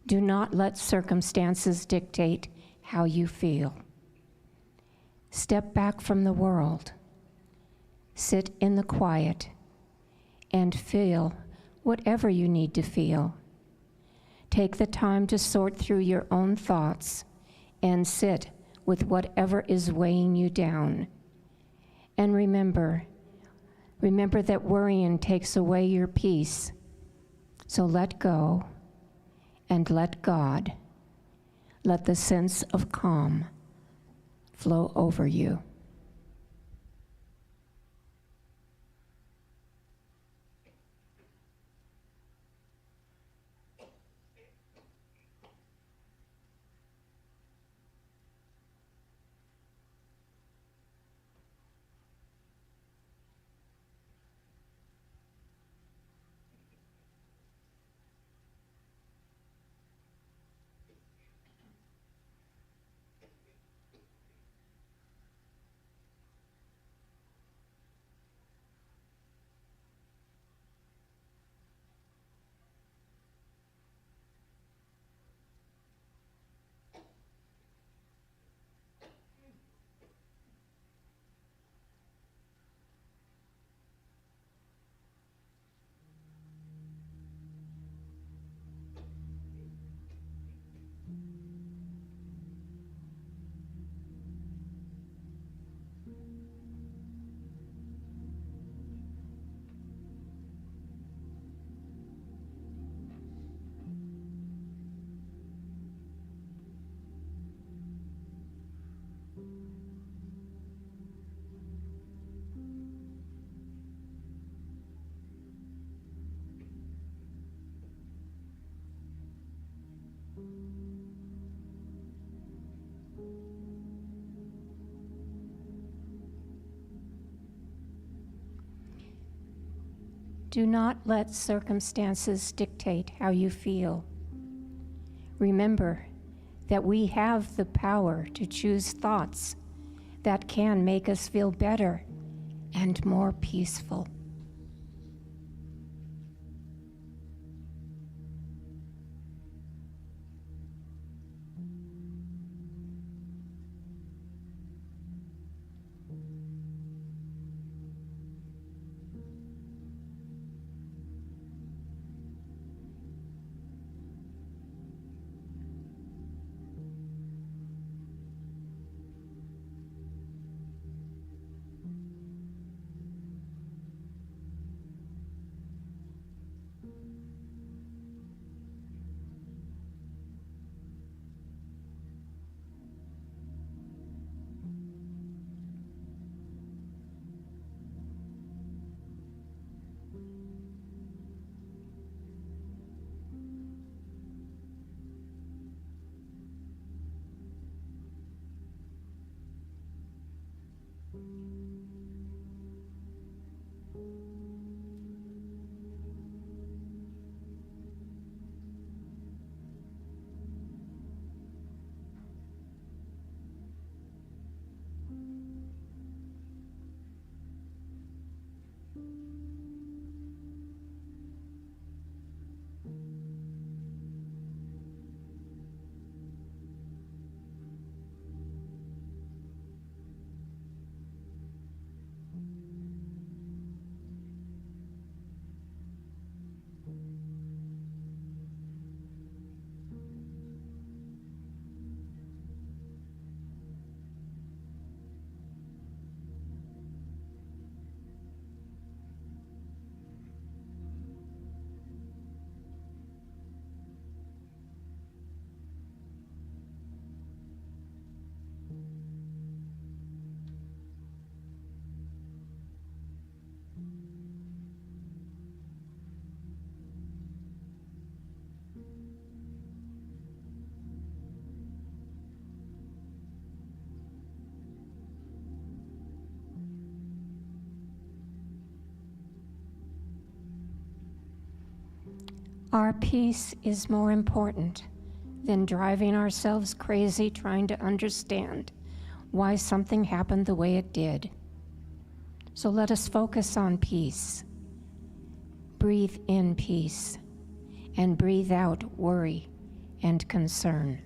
Do not let circumstances dictate how you feel. Step back from the world. Sit in the quiet and feel whatever you need to feel. Take the time to sort through your own thoughts and sit with whatever is weighing you down. And remember that worrying takes away your peace. So let go and let God. Let the sense of calm flow over you. Do not let circumstances dictate how you feel. Remember that we have the power to choose thoughts that can make us feel better and more peaceful. Our peace is more important than driving ourselves crazy trying to understand why something happened the way it did. So let us focus on peace. Breathe in peace and breathe out worry and concern.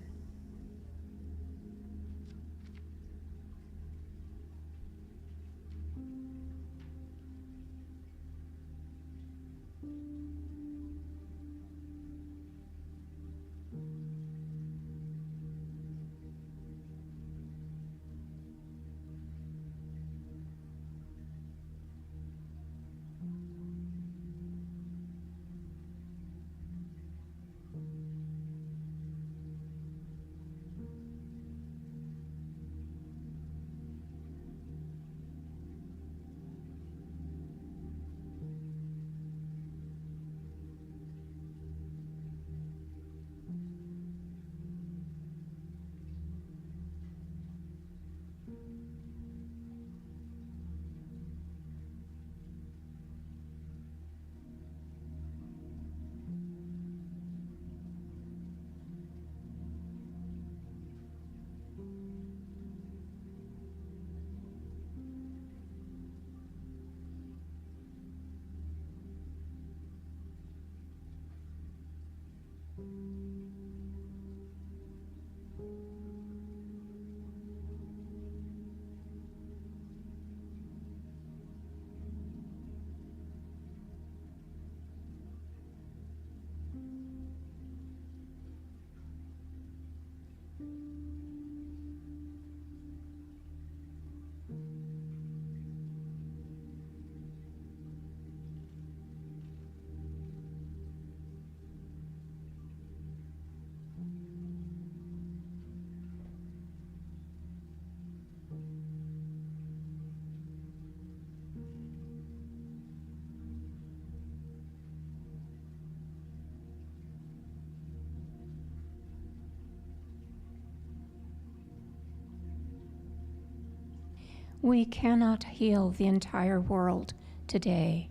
We cannot heal the entire world today.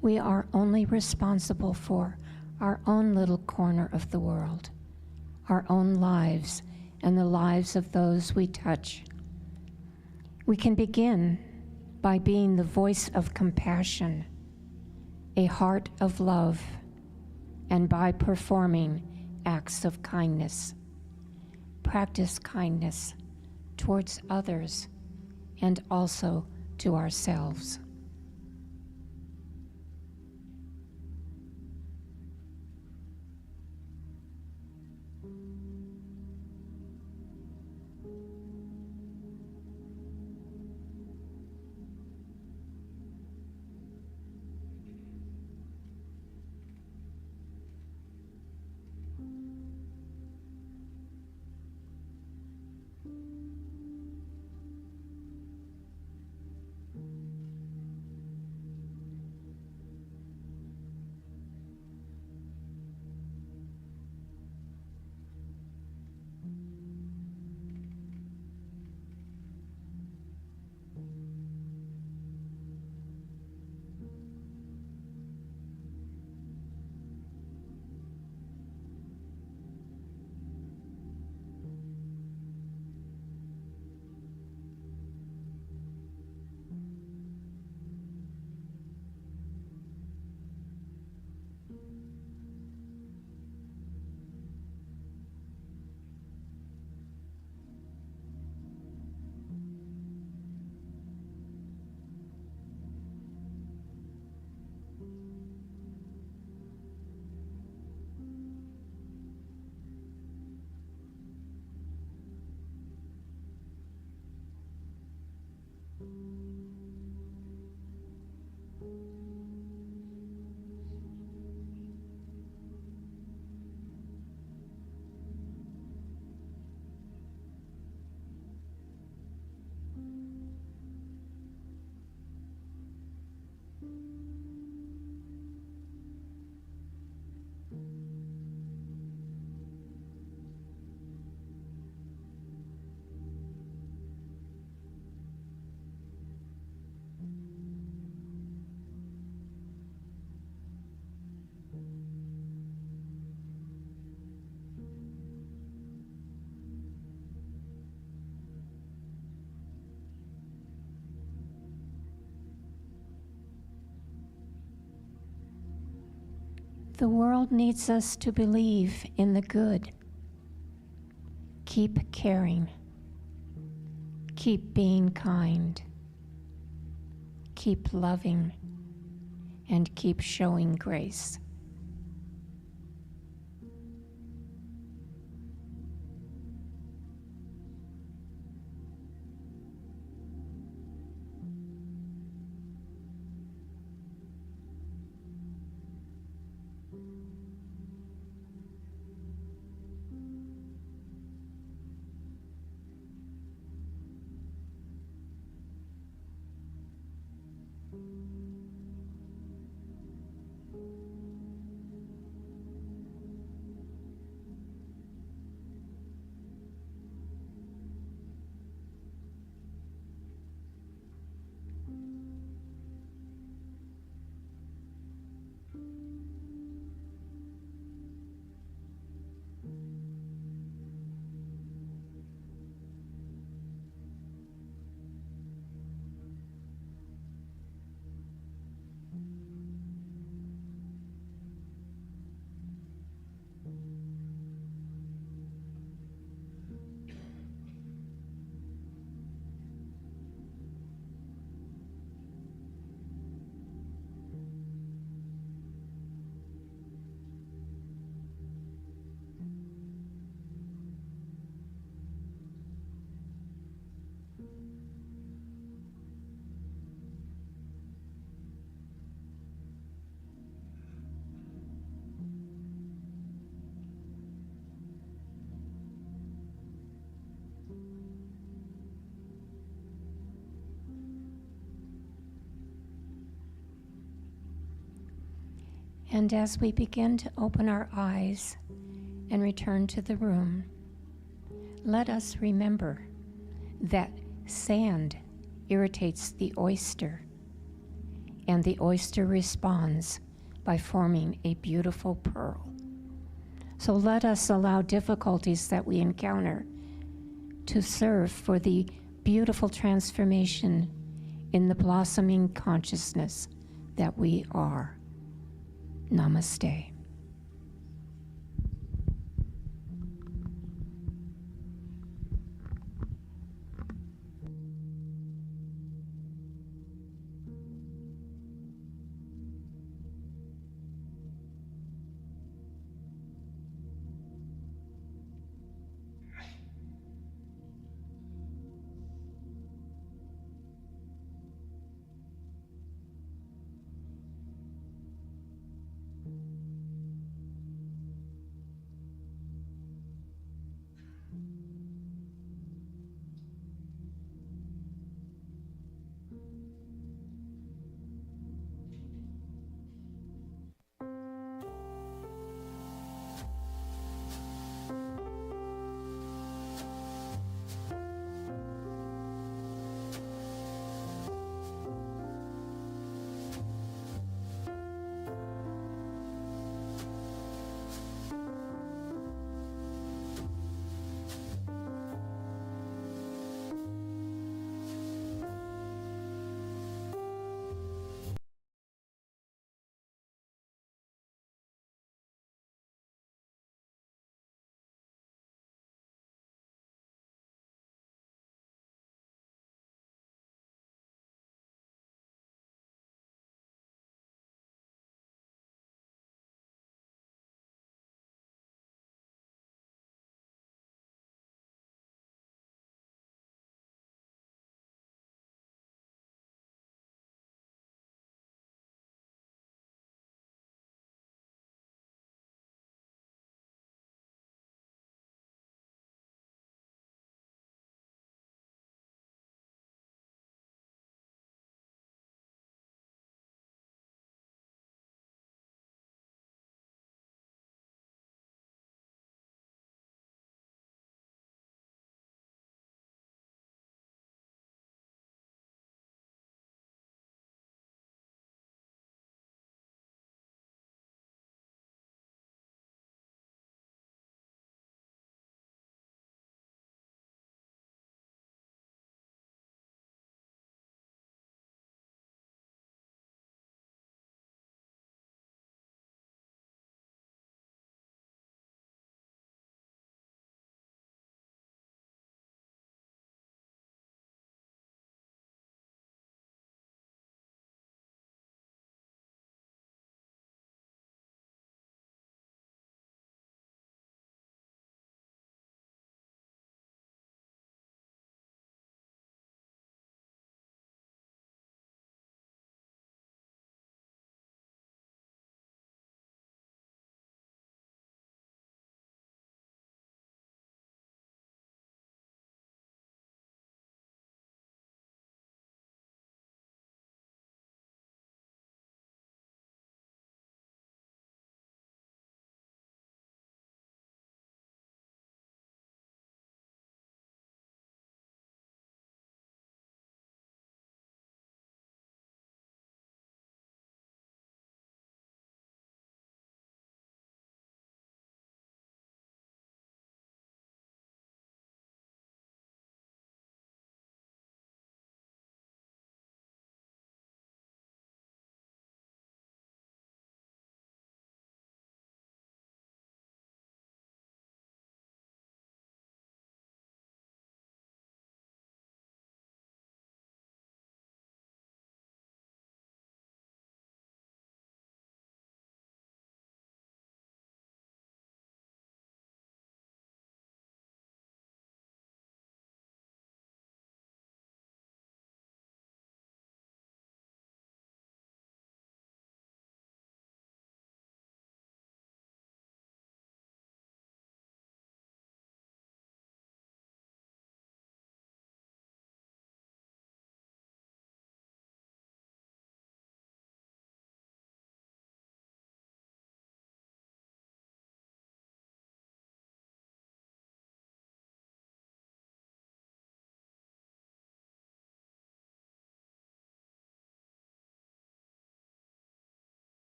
We are only responsible for our own little corner of the world, our own lives, and the lives of those we touch. We can begin by being the voice of compassion, a heart of love, and by performing acts of kindness. Practice kindness towards others and also to ourselves. The world needs us to believe in the good. Keep caring. Keep being kind. Keep loving. And keep showing grace. And as we begin to open our eyes and return to the room, let us remember that sand irritates the oyster, and the oyster responds by forming a beautiful pearl. So let us allow difficulties that we encounter to serve for the beautiful transformation in the blossoming consciousness that we are. Namaste.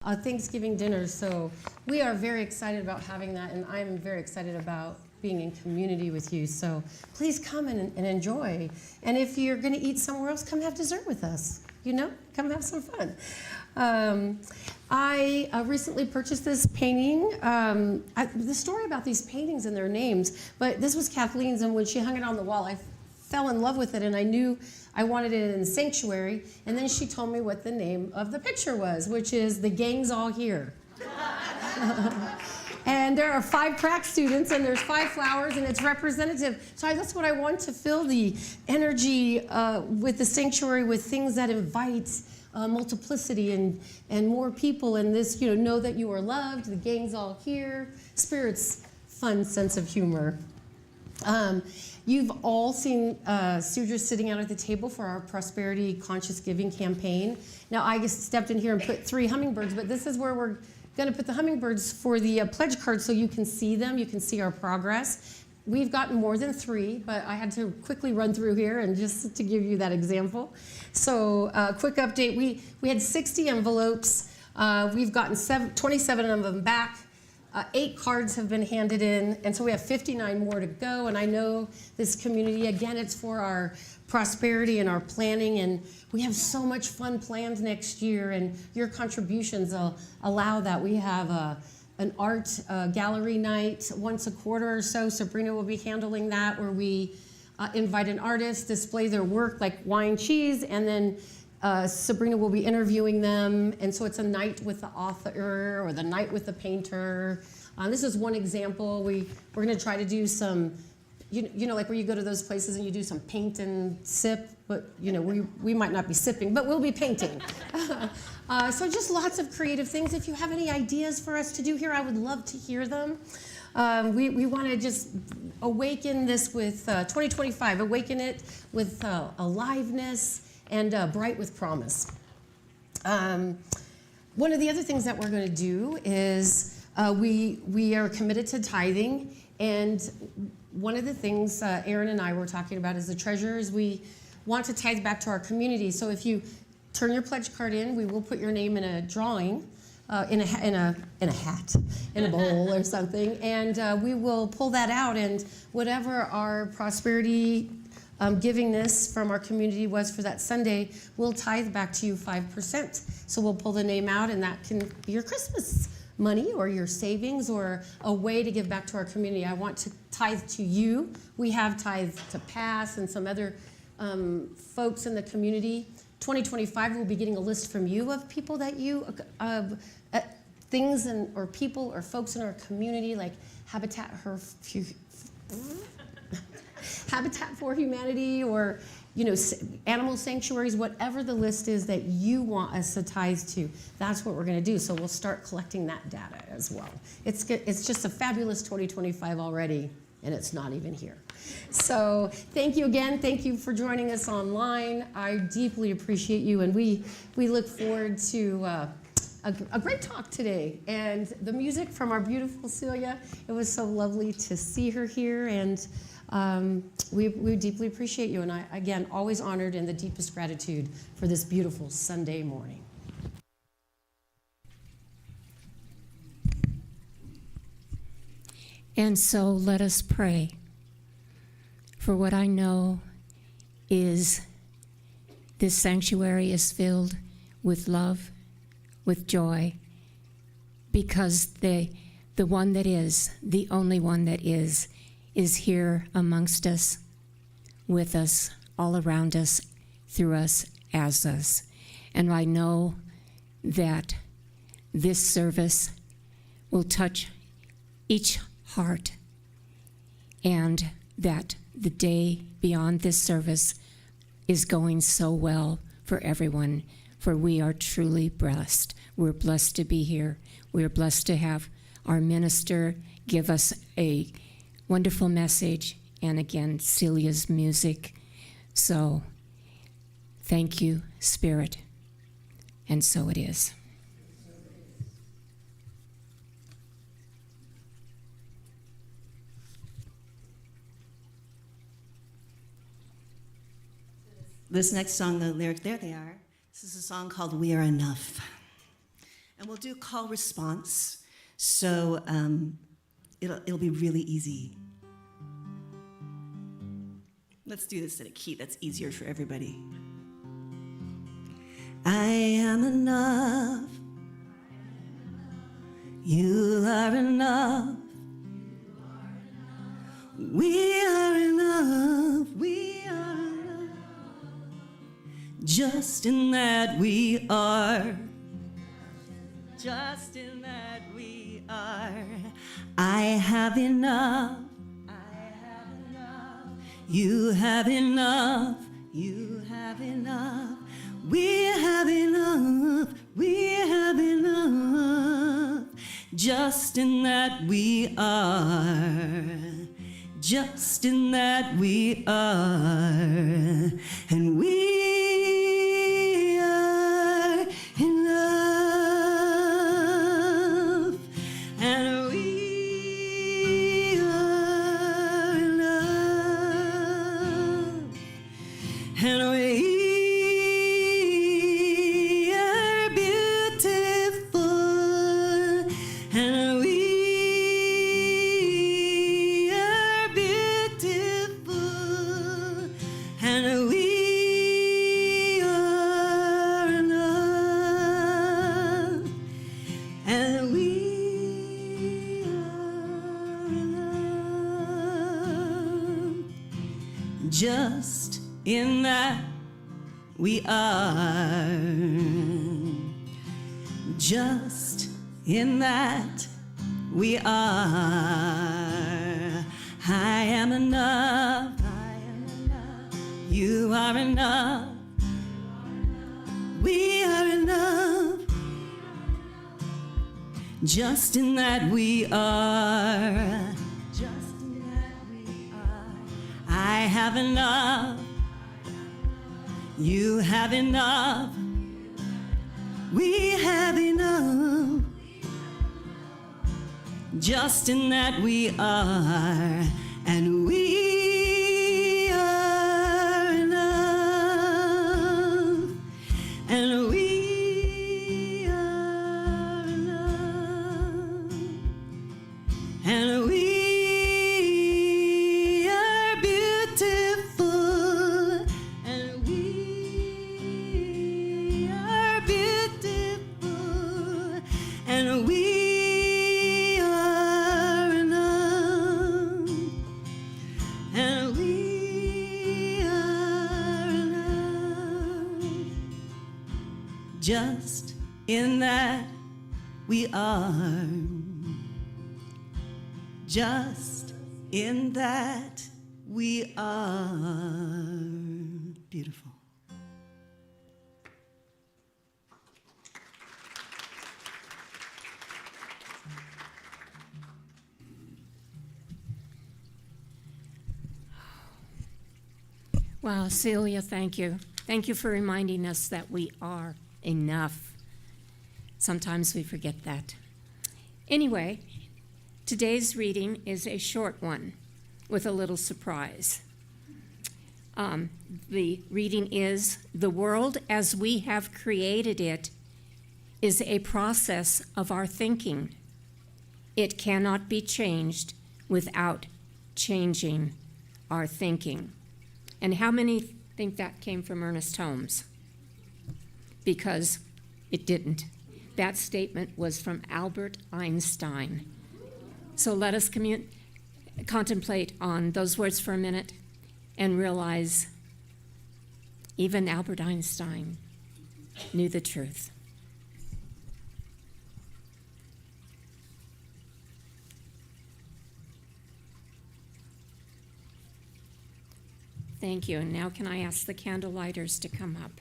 A Thanksgiving dinner, so we are very excited about having that, and I'm very excited about being in community with you. So please come and enjoy. And if you're going to eat somewhere else, come have dessert with us. You know, come have some fun. I recently purchased this painting. The story about these paintings and their names, but this was Kathleen's, and when she hung it on the wall, I fell in love with it, and I knew I wanted it in the sanctuary. And then she told me what the name of the picture was, which is The Gang's All Here. And there are 5 crack students, and there's 5 flowers, and it's representative. So that's what I want, to fill the energy with the sanctuary with things that invite multiplicity and more people. And this, know that you are loved. The gang's all here. Spirit's fun sense of humor. You've all seen Sudra sitting out at the table for our Prosperity Conscious Giving campaign. Now, I just stepped in here and put 3 hummingbirds, but this is where we're going to put the hummingbirds for the pledge cards so you can see them. You can see our progress. We've gotten more than 3, but I had to quickly run through here and just to give you that example. So quick update, we had 60 envelopes. We've gotten 27 of them back. 8 cards have been handed in, and so we have 59 more to go. And I know this community, again, it's for our prosperity and our planning, and we have so much fun planned next year, and your contributions will allow that. We have an art gallery night once a quarter or so. Sabrina will be handling that, where we invite an artist, display their work like wine, cheese, and then Sabrina will be interviewing them, and so it's a night with the author or the night with the painter. This is one example. We're going to try to do some, like where you go to those places and you do some paint and sip, but we might not be sipping, but we'll be painting. So just lots of creative things. If you have any ideas for us to do here, I would love to hear them. We want to just awaken this with 2025, awaken it with aliveness, and bright with promise. One of the other things that we're going to do is we are committed to tithing, and one of the things Aaron and I were talking about as the treasurers, we want to tithe back to our community. So if you turn your pledge card in, we will put your name in a drawing, in a hat, in a bowl or something, and we will pull that out, and whatever our prosperity givingness from our community was for that Sunday, we'll tithe back to you 5%. So we'll pull the name out, and that can be your Christmas money or your savings or a way to give back to our community. I want to tithe to you. We have tithe to Pass and some other folks in the community. 2025, we'll be getting a list from you of people that you, things or people or folks in our community, like Habitat for Humanity, or animal sanctuaries, whatever the list is that you want us to tithe to, that's what we're going to do. So we'll start collecting that data as well. It's just a fabulous 2025 already, and it's not even here. So thank you again. Thank you for joining us online. I deeply appreciate you, and we look forward to a great talk today. And the music from our beautiful Celia, it was so lovely to see her here, and we deeply appreciate you, and I, again, always honored and the deepest gratitude for this beautiful Sunday morning. And so let us pray. For what I know is this sanctuary is filled with love, with joy, because the one that is, the only one that is here amongst us, with us, all around us, through us, as us. And I know that this service will touch each heart, and that the day beyond this service is going so well for everyone, for we are truly blessed. We're blessed to be here. We're blessed to have our minister give us a wonderful message, and again, Celia's music. So thank you, Spirit, and so it is. This next song, the lyric, there they are. This is a song called We Are Enough. And we'll do call response, so it'll be really easy. Let's do this in a key that's easier for everybody. I am enough. You are enough. We are enough. We are enough. Just in that we are. Just in that we are. I have enough. You have enough, you have enough, we have enough, we have enough, just in that we are, just in that we are, and we are enough, and we and we are beautiful, and we are beautiful, and we are enough, and we are enough, just in that we are, just in that we are. I am enough, I am enough. You are enough, we are enough, just in that we are, just in that we are. I have enough. You have enough, we have enough, just in that we are, and we are enough, and we are enough, and we are beautiful, and we and we are enough, and we are enough, just in that we are, just in that we are. Beautiful. Wow, Celia, thank you. Thank you for reminding us that we are enough. Sometimes we forget that. Anyway, today's reading is a short one with a little surprise. The reading is, "The world as we have created it is a process of our thinking. It cannot be changed without changing our thinking." And how many think that came from Ernest Holmes? Because it didn't. That statement was from Albert Einstein. So let us contemplate on those words for a minute and realize even Albert Einstein knew the truth. Thank you. And now can I ask the candle lighters to come up?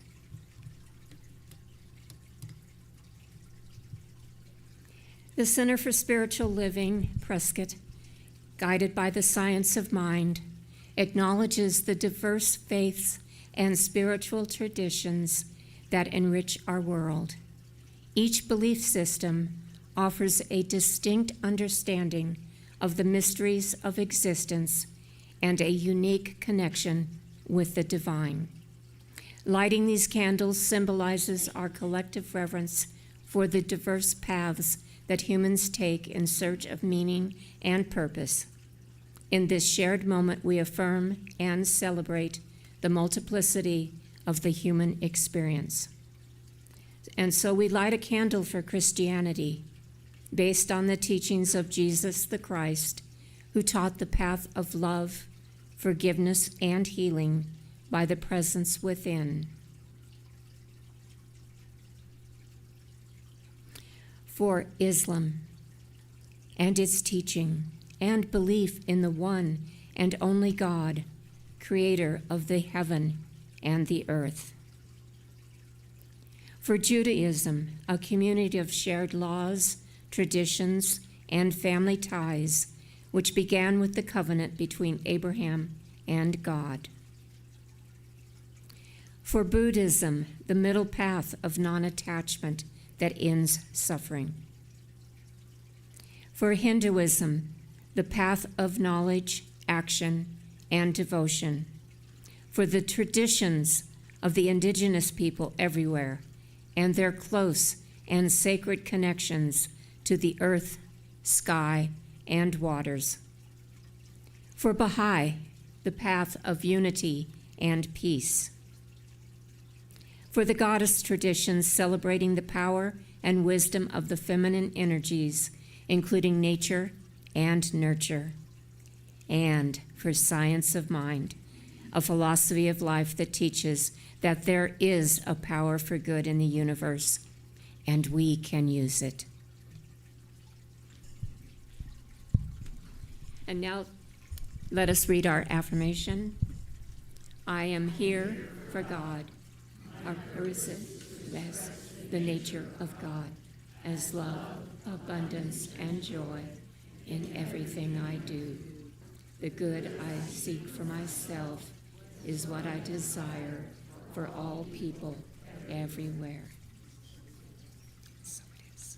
The Center for Spiritual Living, Prescott, guided by the science of mind, acknowledges the diverse faiths and spiritual traditions that enrich our world. Each belief system offers a distinct understanding of the mysteries of existence and a unique connection with the divine. Lighting these candles symbolizes our collective reverence for the diverse paths that humans take in search of meaning and purpose. In this shared moment, we affirm and celebrate the multiplicity of the human experience. And so we light a candle for Christianity, based on the teachings of Jesus the Christ, who taught the path of love, forgiveness, and healing by the presence within. For Islam and its teaching and belief in the one and only God, creator of the heaven and the earth. For Judaism, a community of shared laws, traditions, and family ties, which began with the covenant between Abraham and God. For Buddhism, the middle path of non-attachment that ends suffering. For Hinduism, the path of knowledge, action, and devotion. For the traditions of the indigenous people everywhere and their close and sacred connections to the earth, sky, and waters. For Baha'i, the path of unity and peace. For the goddess traditions celebrating the power and wisdom of the feminine energies, including nature and nurture. And for science of mind, a philosophy of life that teaches that there is a power for good in the universe, and we can use it. And now let us read our affirmation. I am here for God. Our person as the nature of God, as love, abundance, and joy in everything I do. The good I seek for myself is what I desire for all people everywhere. So it is.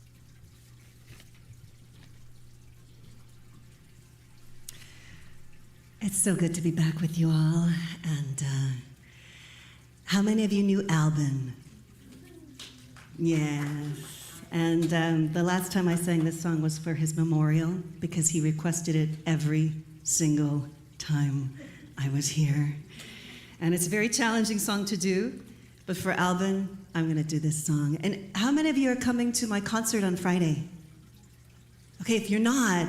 It's so good to be back with you all. And how many of you knew Alvin? Yes. And the last time I sang this song was for his memorial because he requested it every single time I was here. And it's a very challenging song to do, but for Alvin, I'm going to do this song. And how many of you are coming to my concert on Friday? Okay, if you're not,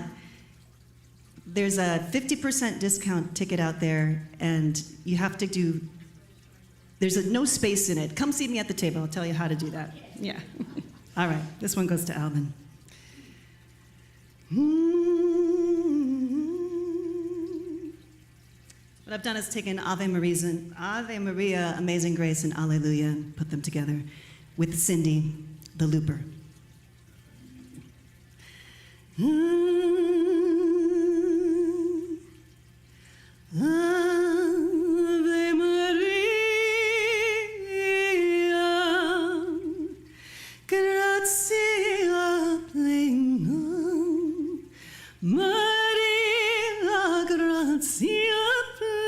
there's a 50% discount ticket out there, and you have to do, there's no space in it. Come see me at the table. I'll tell you how to do that. Yeah. All right, this one goes to Alvin. What I've done is taken Ave Maria, Amazing Grace, and Alleluia, and put them together with Cindy, the looper. Ave Maria, gratia plena, Maria, gratia plena,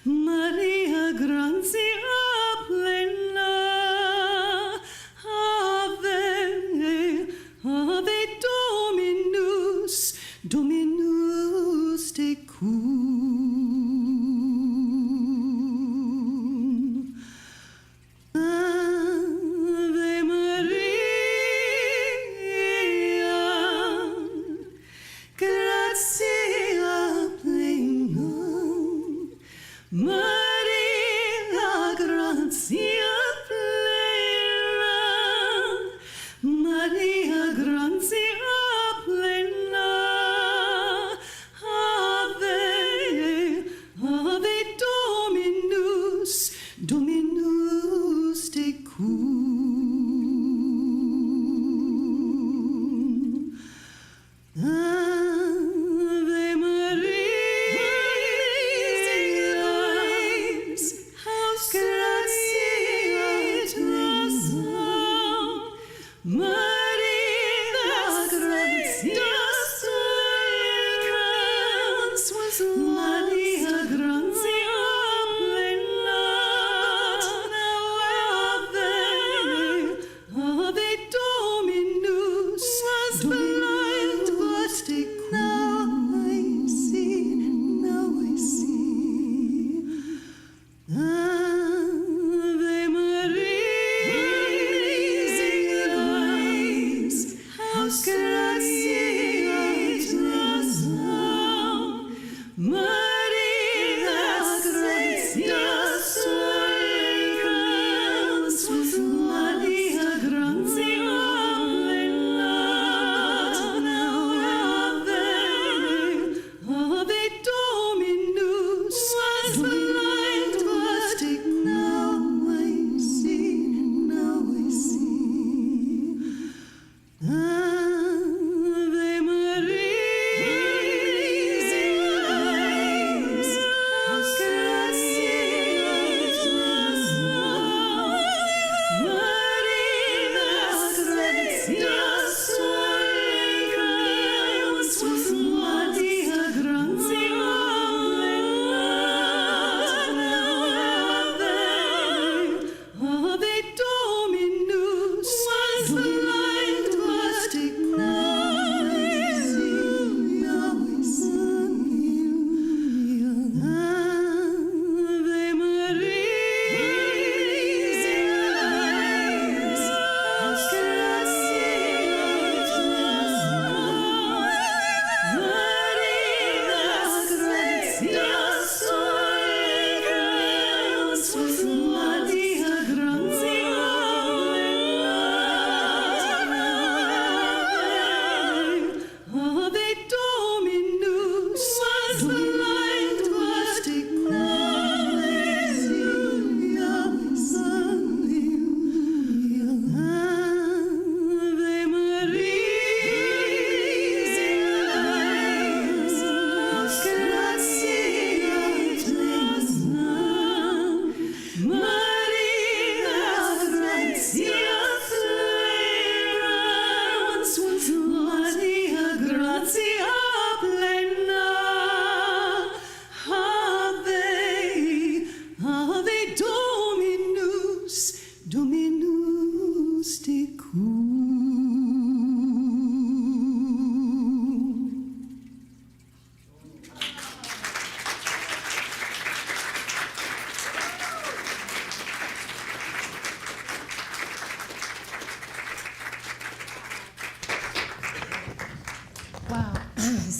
Maria, gratia plena, Ave Dominus, Dominus tecum. Ave Maria, gratia plena, Maria, gratia plena, Maria, gratia plena, Ave Dominus, Dominus tecum. Ave Maria,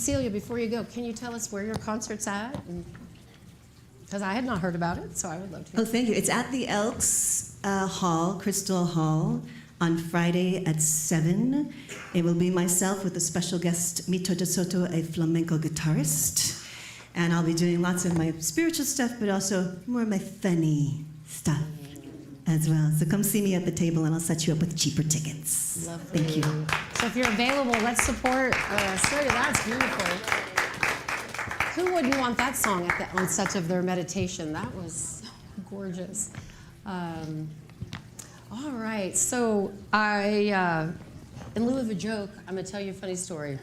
Cecilia, before you go, can you tell us where your concert's at? Because I had not heard about it, so I would love to. Oh, thank you. It's at the Elks Hall, Crystal Hall, on Friday at 7. It will be myself with a special guest, Mito de Soto, a flamenco guitarist. And I'll be doing lots of my spiritual stuff, but also more of my funny stuff as well. So come see me at the table, and I'll set you up with cheaper tickets. Lovely. Thank you. So if you're available, let's support Sonia. That's beautiful. Who wouldn't want that song at the onset of their meditation? That was gorgeous. All right, so I, in lieu of a joke, I'm gonna tell you a funny story.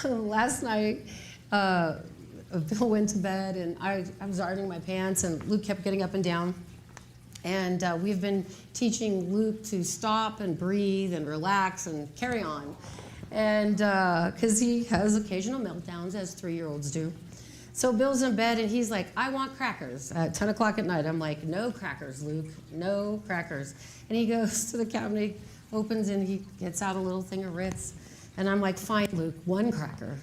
Last night, Bill went to bed, and I was ironing my pants, and Luke kept getting up and down. And we've been teaching Luke to stop and breathe and relax and carry on. And because he has occasional meltdowns, as 3-year-olds do. So Bill's in bed, and he's like, I want crackers at 10 o'clock at night. I'm like, no crackers, Luke, no crackers. And he goes to the cabinet, opens, and he gets out a little thing of Ritz. And I'm like, fine, Luke, one cracker.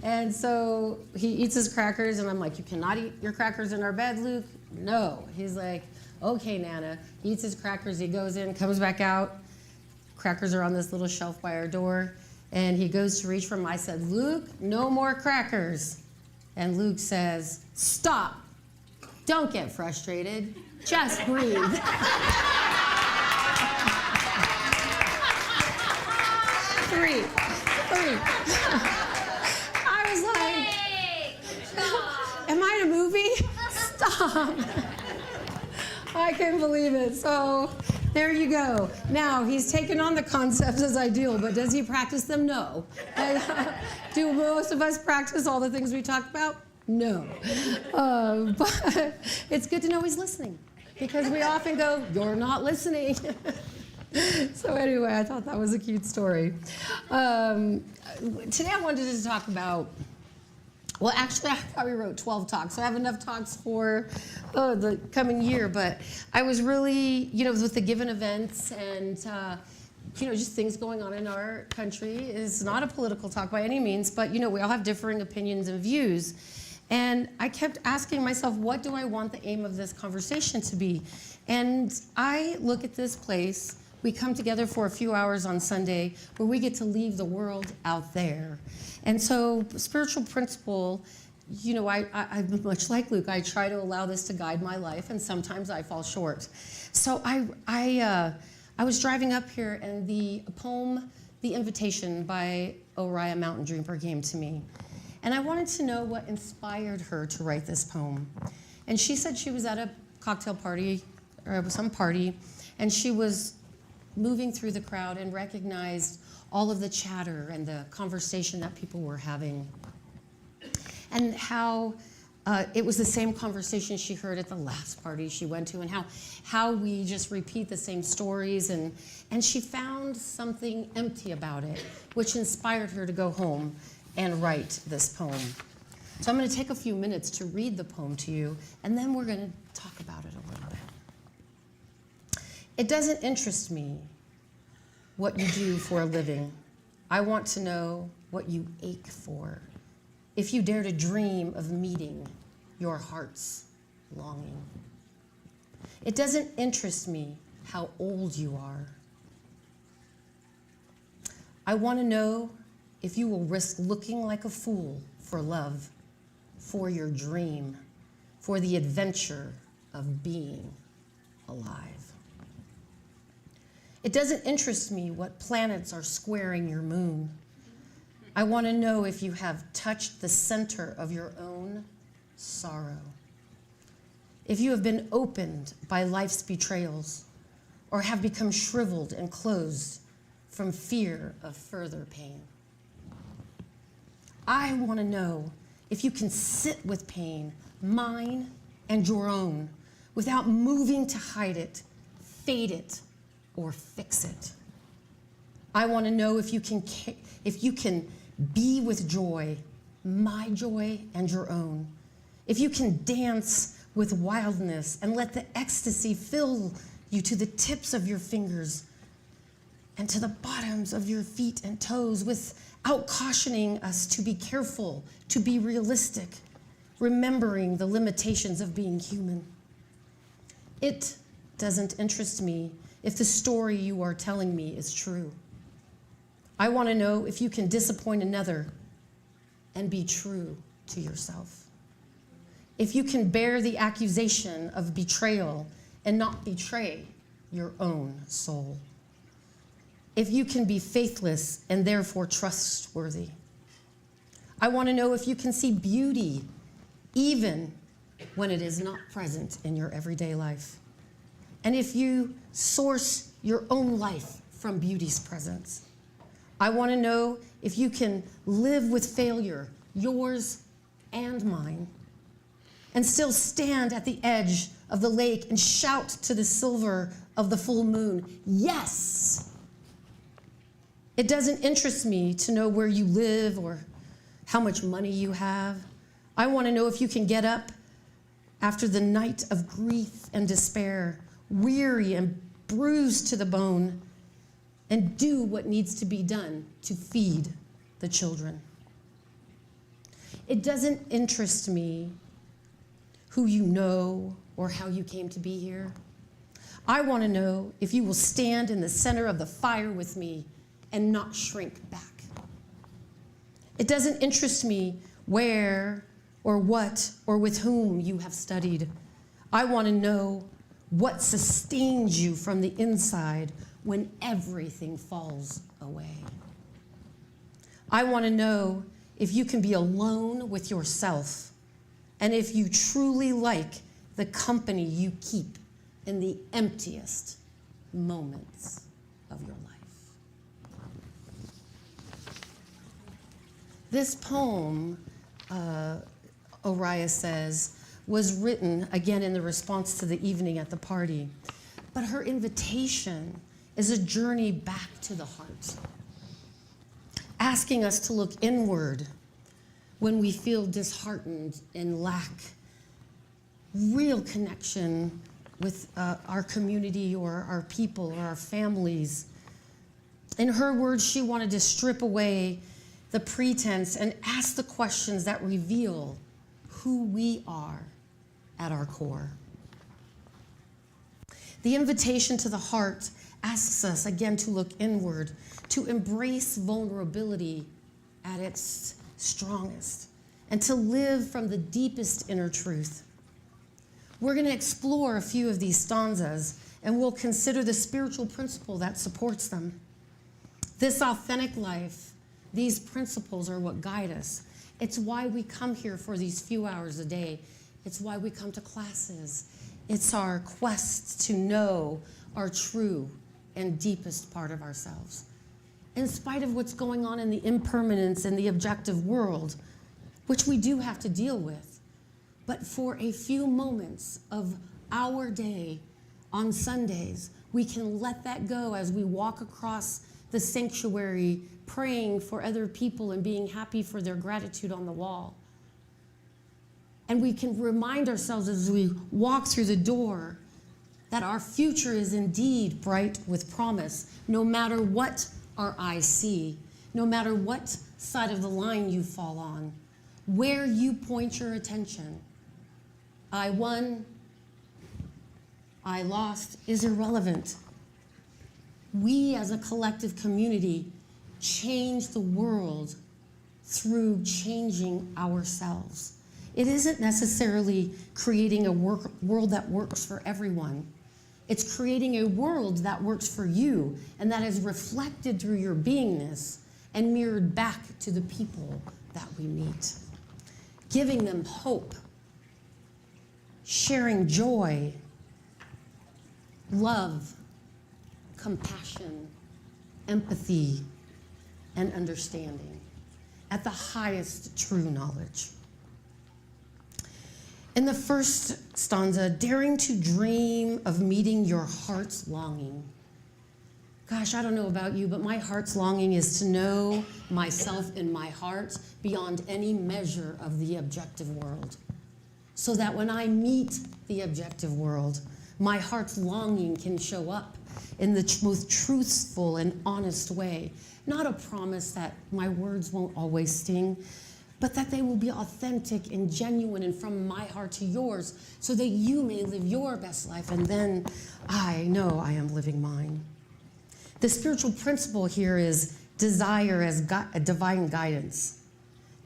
And so he eats his crackers, and I'm like, you cannot eat your crackers in our bed, Luke? No. He's like, okay, Nana. He eats his crackers, he goes in, comes back out. Crackers are on this little shelf by our door. And he goes to reach for them. I said, Luke, no more crackers. And Luke says, stop. Don't get frustrated. Just breathe. Three. I was like, am I in a movie? Stop. I couldn't believe it. So there you go. Now, he's taken on the concepts as ideal, but does he practice them? No. Do most of us practice all the things we talked about? No. But it's good to know he's listening, because we often go, you're not listening. So anyway, I thought that was a cute story. Today I wanted to talk about, well, actually, I probably wrote 12 talks, so I have enough talks for the coming year. But I was really, with the given events and, just things going on in our country. It's not a political talk by any means, but, we all have differing opinions and views. And I kept asking myself, what do I want the aim of this conversation to be? And I look at this place. We come together for a few hours on Sunday where we get to leave the world out there. And so spiritual principle, I'm much like Luke. I try to allow this to guide my life, and sometimes I fall short. So I was driving up here, and the poem, The Invitation by Oriah Mountain Dreamer came to me. And I wanted to know what inspired her to write this poem. And she said she was at a cocktail party, or some party, and she was moving through the crowd and recognized all of the chatter and the conversation that people were having, and how it was the same conversation she heard at the last party she went to, and how we just repeat the same stories, and she found something empty about it, which inspired her to go home and write this poem. So I'm going to take a few minutes to read the poem to you, and then we're going to talk about it a little bit. It doesn't interest me what you do for a living. I want to know what you ache for, if you dare to dream of meeting your heart's longing. It doesn't interest me how old you are. I want to know if you will risk looking like a fool for love, for your dream, for the adventure of being alive. It doesn't interest me what planets are squaring your moon. I want to know if you have touched the center of your own sorrow, if you have been opened by life's betrayals, or have become shriveled and closed from fear of further pain. I want to know if you can sit with pain, mine and your own, without moving to hide it, fade it, or fix it. I want to know if you can be with joy, my joy and your own. If you can dance with wildness and let the ecstasy fill you to the tips of your fingers. and to the bottoms of your feet and toes without cautioning us to be careful, to be realistic, remembering the limitations of being human. It doesn't interest me if the story you are telling me is true. I want to know if you can disappoint another and be true to yourself. If you can bear the accusation of betrayal and not betray your own soul. If you can be faithless and therefore trustworthy. I want to know if you can see beauty even when it is not present in your everyday life. And if you source your own life from beauty's presence. I want to know if you can live with failure, yours and mine, and still stand at the edge of the lake and shout to the silver of the full moon, yes! It doesn't interest me to know where you live or how much money you have. I want to know if you can get up after the night of grief and despair, weary and bruised to the bone, and do what needs to be done to feed the children. It doesn't interest me who you know or how you came to be here. I want to know if you will stand in the center of the fire with me and not shrink back. It doesn't interest me where or what or with whom you have studied. I want to know what sustains you from the inside when everything falls away. I want to know if you can be alone with yourself and if you truly like the company you keep in the emptiest moments of your life. This poem, Oriah says, was written again in the response to the evening at the party. But her invitation is a journey back to the heart, asking us to look inward when we feel disheartened and lack real connection with our community or our people or our families. In her words, she wanted to strip away the pretense and ask the questions that reveal who we are at our core. The invitation to the heart asks us again to look inward, to embrace vulnerability at its strongest, and to live from the deepest inner truth. We're going to explore a few of these stanzas, and we'll consider the spiritual principle that supports them. This authentic life, these principles are what guide us. It's why we come here for these few hours a day. It's why we come to classes. It's our quest to know our true and deepest part of ourselves. In spite of what's going on in the impermanence and the objective world, which we do have to deal with, but for a few moments of our day on Sundays, we can let that go as we walk across the sanctuary, praying for other people and being happy for their gratitude on the wall. And we can remind ourselves as we walk through the door that our future is indeed bright with promise, no matter what our eyes see, no matter what side of the line you fall on, where you point your attention. I won, I lost is irrelevant. We as a collective community change the world through changing ourselves. It isn't necessarily creating a world that works for everyone. It's creating a world that works for you and that is reflected through your beingness and mirrored back to the people that we meet. Giving them hope, sharing joy, love, compassion, empathy, and understanding at the highest true knowledge. In the first stanza, daring to dream of meeting your heart's longing. Gosh, I don't know about you, but my heart's longing is to know myself in my heart beyond any measure of the objective world. So that when I meet the objective world, my heart's longing can show up in the most truthful and honest way. Not a promise that my words won't always sting, but that they will be authentic and genuine and from my heart to yours, so that you may live your best life, and then I know I am living mine. The spiritual principle here is desire as divine guidance.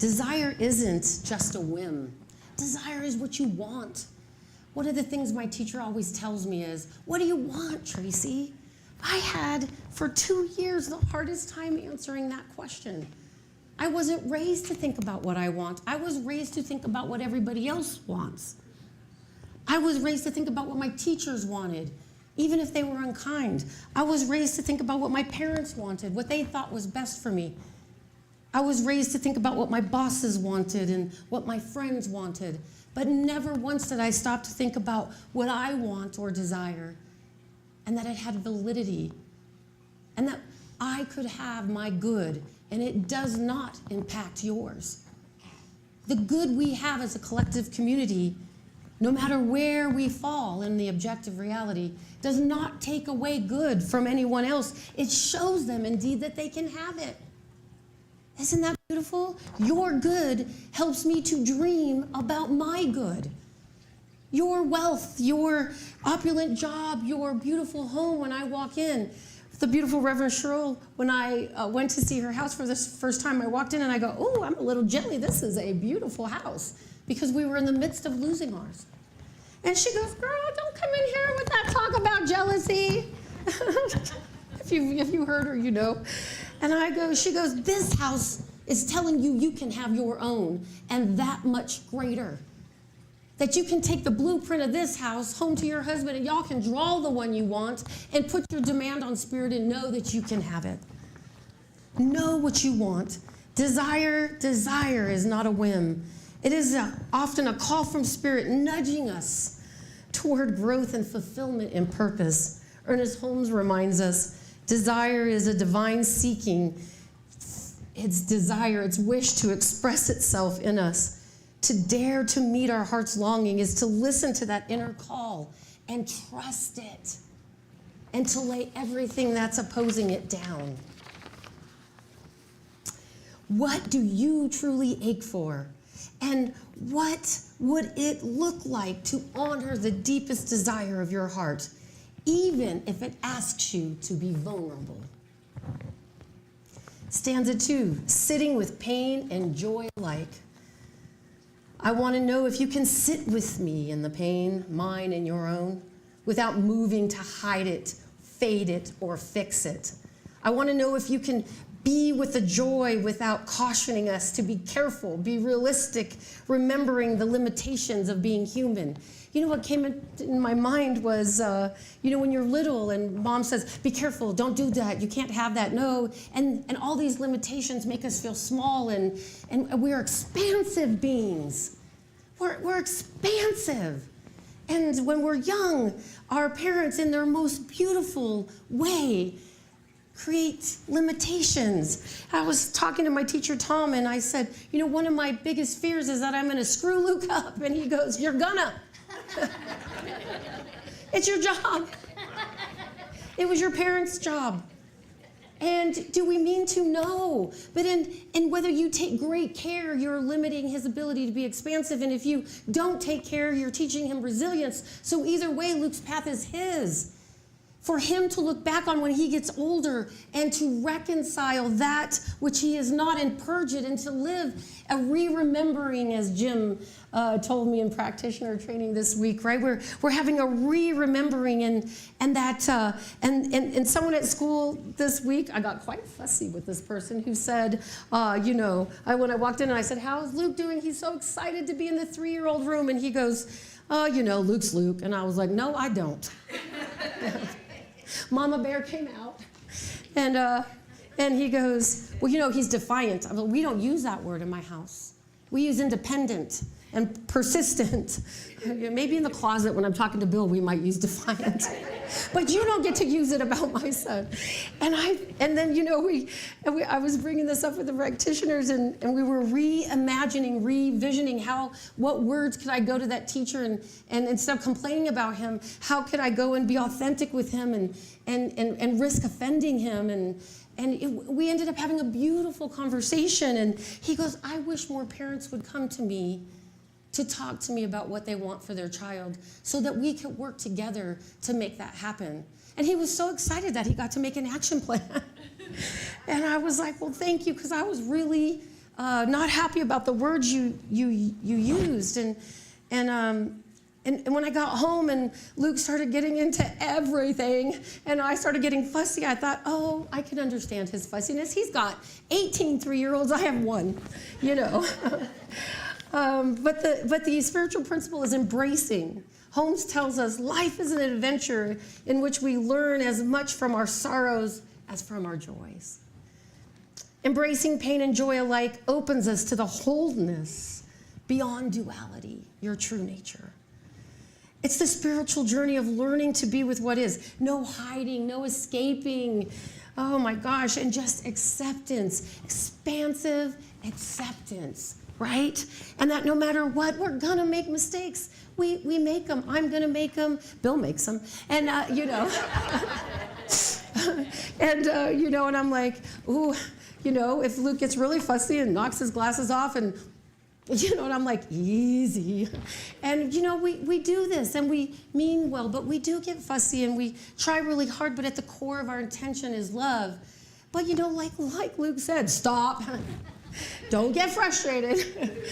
Desire isn't just a whim. Desire is what you want. One of the things my teacher always tells me is, what do you want, Tracy? I had, for 2 years, the hardest time answering that question. I wasn't raised to think about what I want. I was raised to think about what everybody else wants. I was raised to think about what my teachers wanted, even if they were unkind. I was raised to think about what my parents wanted, what they thought was best for me. I was raised to think about what my bosses wanted and what my friends wanted, but never once did I stop to think about what I want or desire, and that it had validity, and that I could have my good, and it does not impact yours. The good we have as a collective community, no matter where we fall in the objective reality, does not take away good from anyone else. It shows them indeed that they can have it. Isn't that beautiful? Your good helps me to dream about my good. Your wealth, your opulent job, your beautiful home when I walk in. The beautiful Reverend Cheryl, when I went to see her house for the first time, I walked in and I go, oh, I'm a little jelly. This is a beautiful house, because we were in the midst of losing ours. And she goes, girl, don't come in here with that talk about jealousy. If you heard her, you know. And she goes, this house is telling you you can have your own, and that much greater. That you can take the blueprint of this house home to your husband, and y'all can draw the one you want and put your demand on Spirit and know that you can have it. Know what you want. Desire is not a whim. It is often a call from Spirit nudging us toward growth and fulfillment and purpose. Ernest Holmes reminds us, desire is a divine seeking. It's desire, it's wish to express itself in us. To dare to meet our heart's longing is to listen to that inner call and trust it, and to lay everything that's opposing it down. What do you truly ache for? And what would it look like to honor the deepest desire of your heart, even if it asks you to be vulnerable? Stanza 2, sitting with pain and joy alike. I want to know if you can sit with me in the pain, mine and your own, without moving to hide it, fade it, or fix it. I want to know if you can be with the joy without cautioning us to be careful, be realistic, remembering the limitations of being human. You know what came in my mind was, when you're little and mom says, be careful, don't do that, you can't have that, no. And all these limitations make us feel small, and we're expansive beings. We're expansive. And when we're young, our parents, in their most beautiful way, create limitations. I was talking to my teacher, Tom, and I said, one of my biggest fears is that I'm going to screw Luke up. And he goes, you're gonna. It's your job. It was your parents' job. And do we mean to? No. But in whether you take great care, you're limiting his ability to be expansive. And if you don't take care, you're teaching him resilience. So either way, Luke's path is his. For him to look back on when he gets older and to reconcile that which he is not, and purge it, and to live a re-remembering, as Jim told me in practitioner training this week, right? We're having a re-remembering, and someone at school this week, I got quite fussy with this person who said, when I walked in and I said, how's Luke doing? He's so excited to be in the 3-year-old room. And he goes, Luke's Luke. And I was like, no, I don't. Mama Bear came out, and he goes, well, he's defiant. I mean, we don't use that word in my house. We use independent and persistent. Maybe in the closet when I'm talking to Bill, we might use defiant. But you don't get to use it about my son. And then, you know, I was bringing this up with the practitioners, and we were reimagining, revisioning what words could I go to that teacher, and instead of complaining about him, how could I go and be authentic with him and risk offending him? We ended up having a beautiful conversation, and he goes, I wish more parents would come to me to talk to me about what they want for their child so that we could work together to make that happen. And he was so excited that he got to make an action plan. And I was like, well, thank you, because I was really not happy about the words you used. And when I got home and Luke started getting into everything and I started getting fussy, I thought, oh, I can understand his fussiness. He's got 18 3-year-olds. I have one, you know. But the spiritual principle is embracing. Holmes tells us life is an adventure in which we learn as much from our sorrows as from our joys. Embracing pain and joy alike opens us to the wholeness beyond duality, your true nature. It's the spiritual journey of learning to be with what is. No hiding, no escaping. Oh my gosh, and just acceptance, expansive acceptance. Right? And that no matter what, we're gonna make mistakes. We make them. I'm gonna make them. Bill makes them. And, you know. And, you know, and I'm like, ooh, you know, if Luke gets really fussy and knocks his glasses off and, you know, and I'm like, easy. And, you know, we do this and we mean well, but we do get fussy and we try really hard, but at the core of our intention is love. But, you know, like Luke said, stop. Don't get frustrated.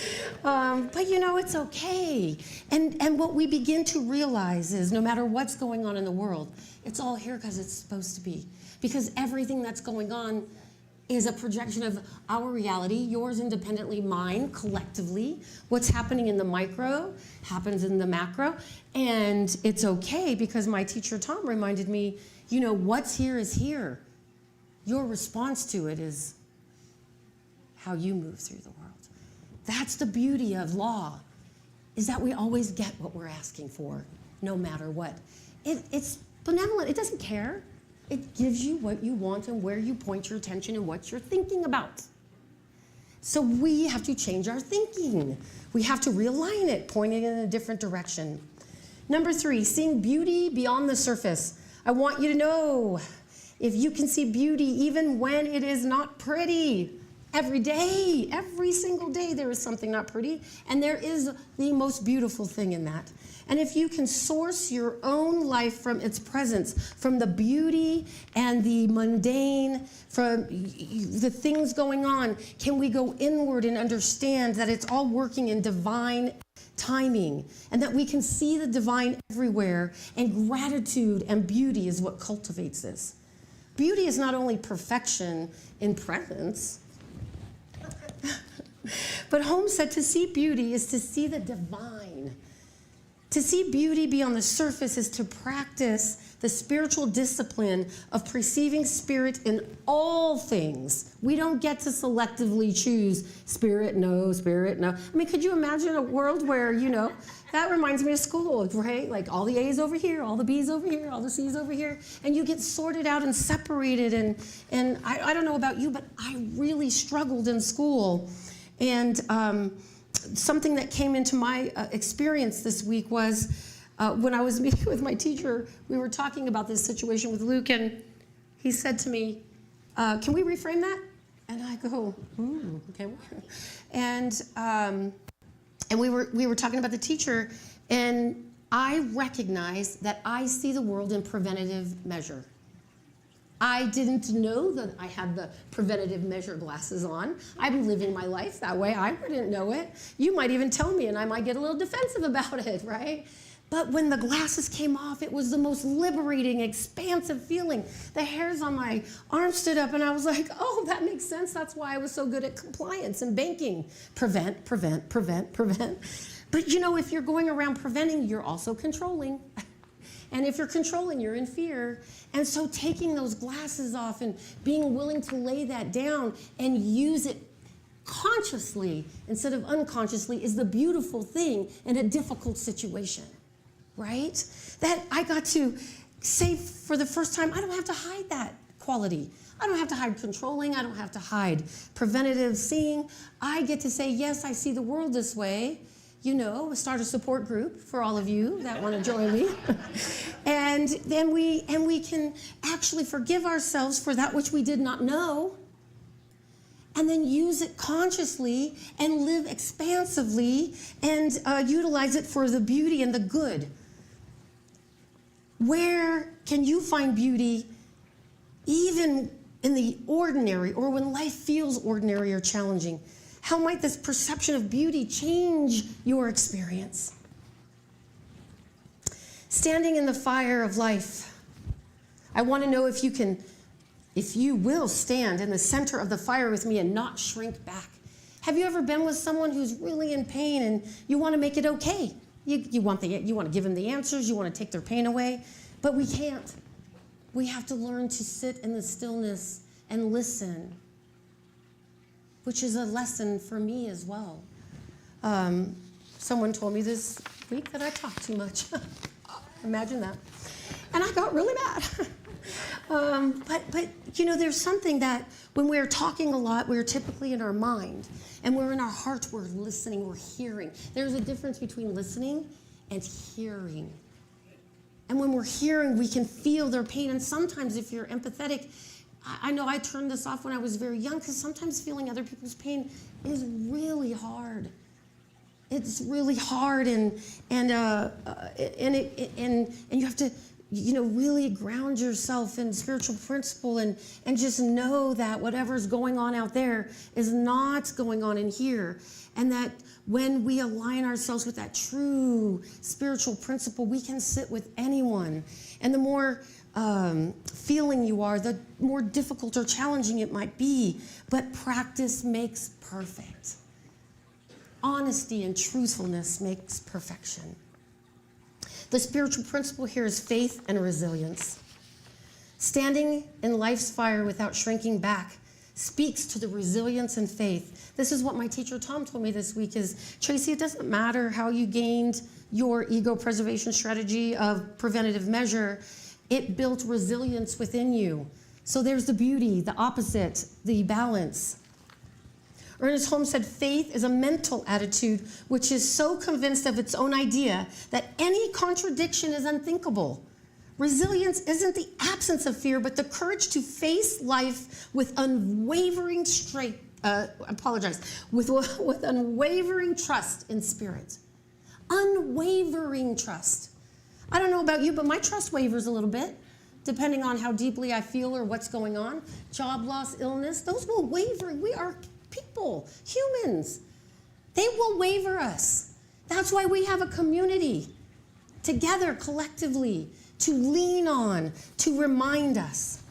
But you know, it's okay. And what we begin to realize is no matter what's going on in the world, it's all here because it's supposed to be. Because everything that's going on is a projection of our reality, yours independently, mine collectively. What's happening in the micro happens in the macro. And it's okay because my teacher, Tom, reminded me, you know, what's here is here. Your response to it is how you move through the world. That's the beauty of law, is that we always get what we're asking for, no matter what. It's benevolent. It doesn't care. It gives you what you want and where you point your attention and what you're thinking about. So we have to change our thinking. We have to realign it, point it in a different direction. Number 3, seeing beauty beyond the surface. I want you to know if you can see beauty even when it is not pretty. Every day, every single day, there is something not pretty, and there is the most beautiful thing in that. And if you can source your own life from its presence, from the beauty and the mundane, from the things going on, can we go inward and understand that it's all working in divine timing, and that we can see the divine everywhere, and gratitude and beauty is what cultivates this. Beauty is not only perfection in presence, but Holmes said to see beauty is to see the divine. To see beauty beyond the surface is to practice the spiritual discipline of perceiving spirit in all things. We don't get to selectively choose spirit, no, spirit, no. I mean, could you imagine a world where, you know, that reminds me of school, right? Like all the A's over here, all the B's over here, all the C's over here, and you get sorted out and separated. And I don't know about you, but I really struggled in school. And something that came into my experience this week was when I was meeting with my teacher, we were talking about this situation with Luke, and he said to me, can we reframe that? And I go, okay. And we were talking about the teacher, and I recognized that I see the world in preventative measure. I didn't know that I had the preventative measure glasses on. I'm living my life that way. I wouldn't know it. You might even tell me, and I might get a little defensive about it, right? But when the glasses came off, it was the most liberating, expansive feeling. The hairs on my arm stood up, and I was like, oh, that makes sense. That's why I was so good at compliance and banking. Prevent, prevent, prevent, prevent. But you know, if you're going around preventing, you're also controlling. And if you're controlling, you're in fear. And so taking those glasses off and being willing to lay that down and use it consciously instead of unconsciously is the beautiful thing in a difficult situation, right? That I got to say for the first time, I don't have to hide that quality. I don't have to hide controlling. I don't have to hide preventative seeing. I get to say, yes, I see the world this way. You know, start a support group for all of you that want to join me. And then we can actually forgive ourselves for that which we did not know, and then use it consciously and live expansively and utilize it for the beauty and the good. Where can you find beauty even in the ordinary, or when life feels ordinary or challenging? How might this perception of beauty change your experience? Standing in the fire of life, I want to know if you will stand in the center of the fire with me and not shrink back. Have you ever been with someone who's really in pain and you want to make it okay? You want to give them the answers, you want to take their pain away, but we can't. We have to learn to sit in the stillness and listen, which is a lesson for me as well. Someone told me this week that I talk too much. Imagine that. And I got really mad. But you know, there's something that when we're talking a lot, we're typically in our mind, and we're in our hearts, we're listening, we're hearing. There's a difference between listening and hearing. And when we're hearing, we can feel their pain. And sometimes if you're empathetic, I know I turned this off when I was very young, because sometimes feeling other people's pain is really hard. It's really hard, and you have to, you know, really ground yourself in spiritual principle and just know that whatever's going on out there is not going on in here. And that when we align ourselves with that true spiritual principle, we can sit with anyone. And the more feeling you are, the more difficult or challenging it might be. But practice makes perfect. Honesty and truthfulness makes perfection. The spiritual principle here is faith and resilience. Standing in life's fire without shrinking back speaks to the resilience and faith. This is what my teacher Tom told me this week is, Tracy, it doesn't matter how you gained your ego preservation strategy of preventative measure, it built resilience within you. So there's the beauty, the opposite, the balance. Ernest Holmes said, faith is a mental attitude which is so convinced of its own idea that any contradiction is unthinkable. Resilience isn't the absence of fear, but the courage to face life with unwavering with unwavering trust in spirit. Unwavering trust. I don't know about you, but my trust wavers a little bit, depending on how deeply I feel or what's going on. Job loss, illness, those will waver. We are people, humans. They will waver us. That's why we have a community together collectively to lean on, to remind us.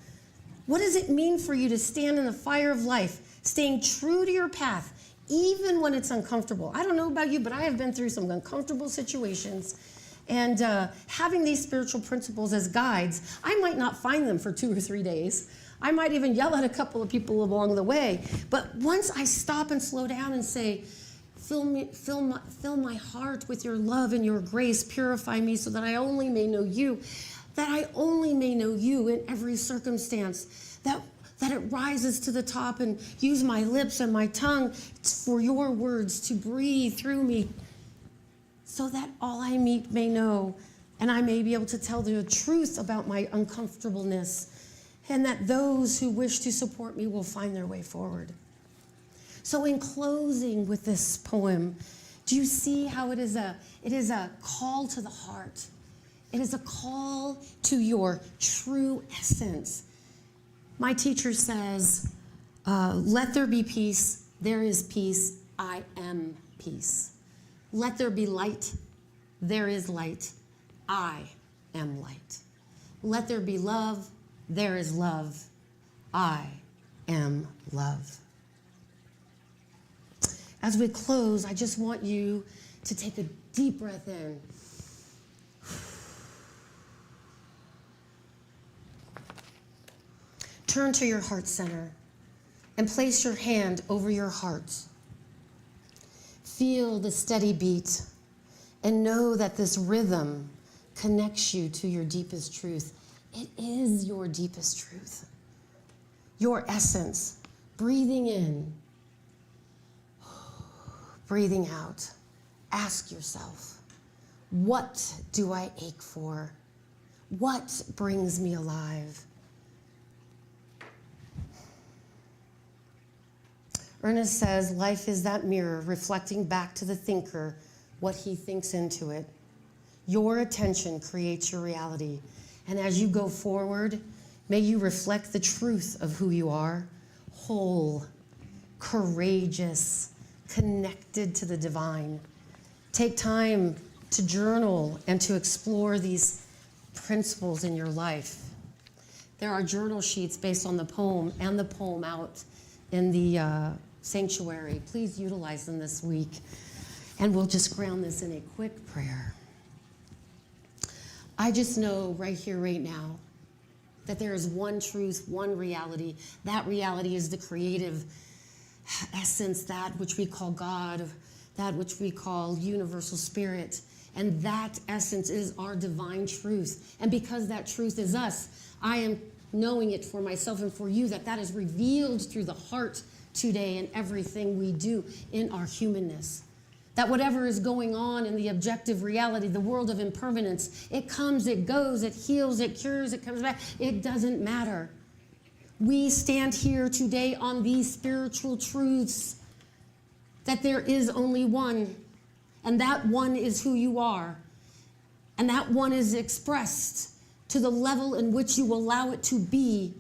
What does it mean for you to stand in the fire of life, staying true to your path, even when it's uncomfortable? I don't know about you, but I have been through some uncomfortable situations. And having these spiritual principles as guides, I might not find them for 2 or 3 days. I might even yell at a couple of people along the way. But once I stop and slow down and say, fill my heart with your love and your grace, purify me so that I only may know you, that I only may know you in every circumstance, that it rises to the top, and use my lips and my tongue for your words to breathe through me, so that all I meet may know, and I may be able to tell the truth about my uncomfortableness, and that those who wish to support me will find their way forward. So in closing with this poem, do you see how it is a call to the heart? It is a call to your true essence. My teacher says, let there be peace, there is peace, I am peace. Let there be light, there is light, I am light. Let there be love, there is love, I am love. As we close, I just want you to take a deep breath in. Turn to your heart center and place your hand over your heart. Feel the steady beat and know that this rhythm connects you to your deepest truth. It is your deepest truth. Your essence, breathing in, breathing out. Ask yourself, what do I ache for? What brings me alive? Ernest says, life is that mirror reflecting back to the thinker what he thinks into it. Your attention creates your reality. And as you go forward, may you reflect the truth of who you are, whole, courageous, connected to the divine. Take time to journal and to explore these principles in your life. There are journal sheets based on the poem and the poem out in the sanctuary. Please utilize them this week. And we'll just ground this in a quick prayer. I just know right here, right now, that there is one truth, one reality. That reality is the creative essence, that which we call God, that which we call universal spirit. And that essence is our divine truth. And because that truth is us, I am knowing it for myself and for you, that is revealed through the heart today in everything we do in our humanness. That whatever is going on in the objective reality, the world of impermanence, it comes, it goes, it heals, it cures, it comes back. It doesn't matter. We stand here today on these spiritual truths that there is only one, and that one is who you are. And that one is expressed to the level in which you allow it to be.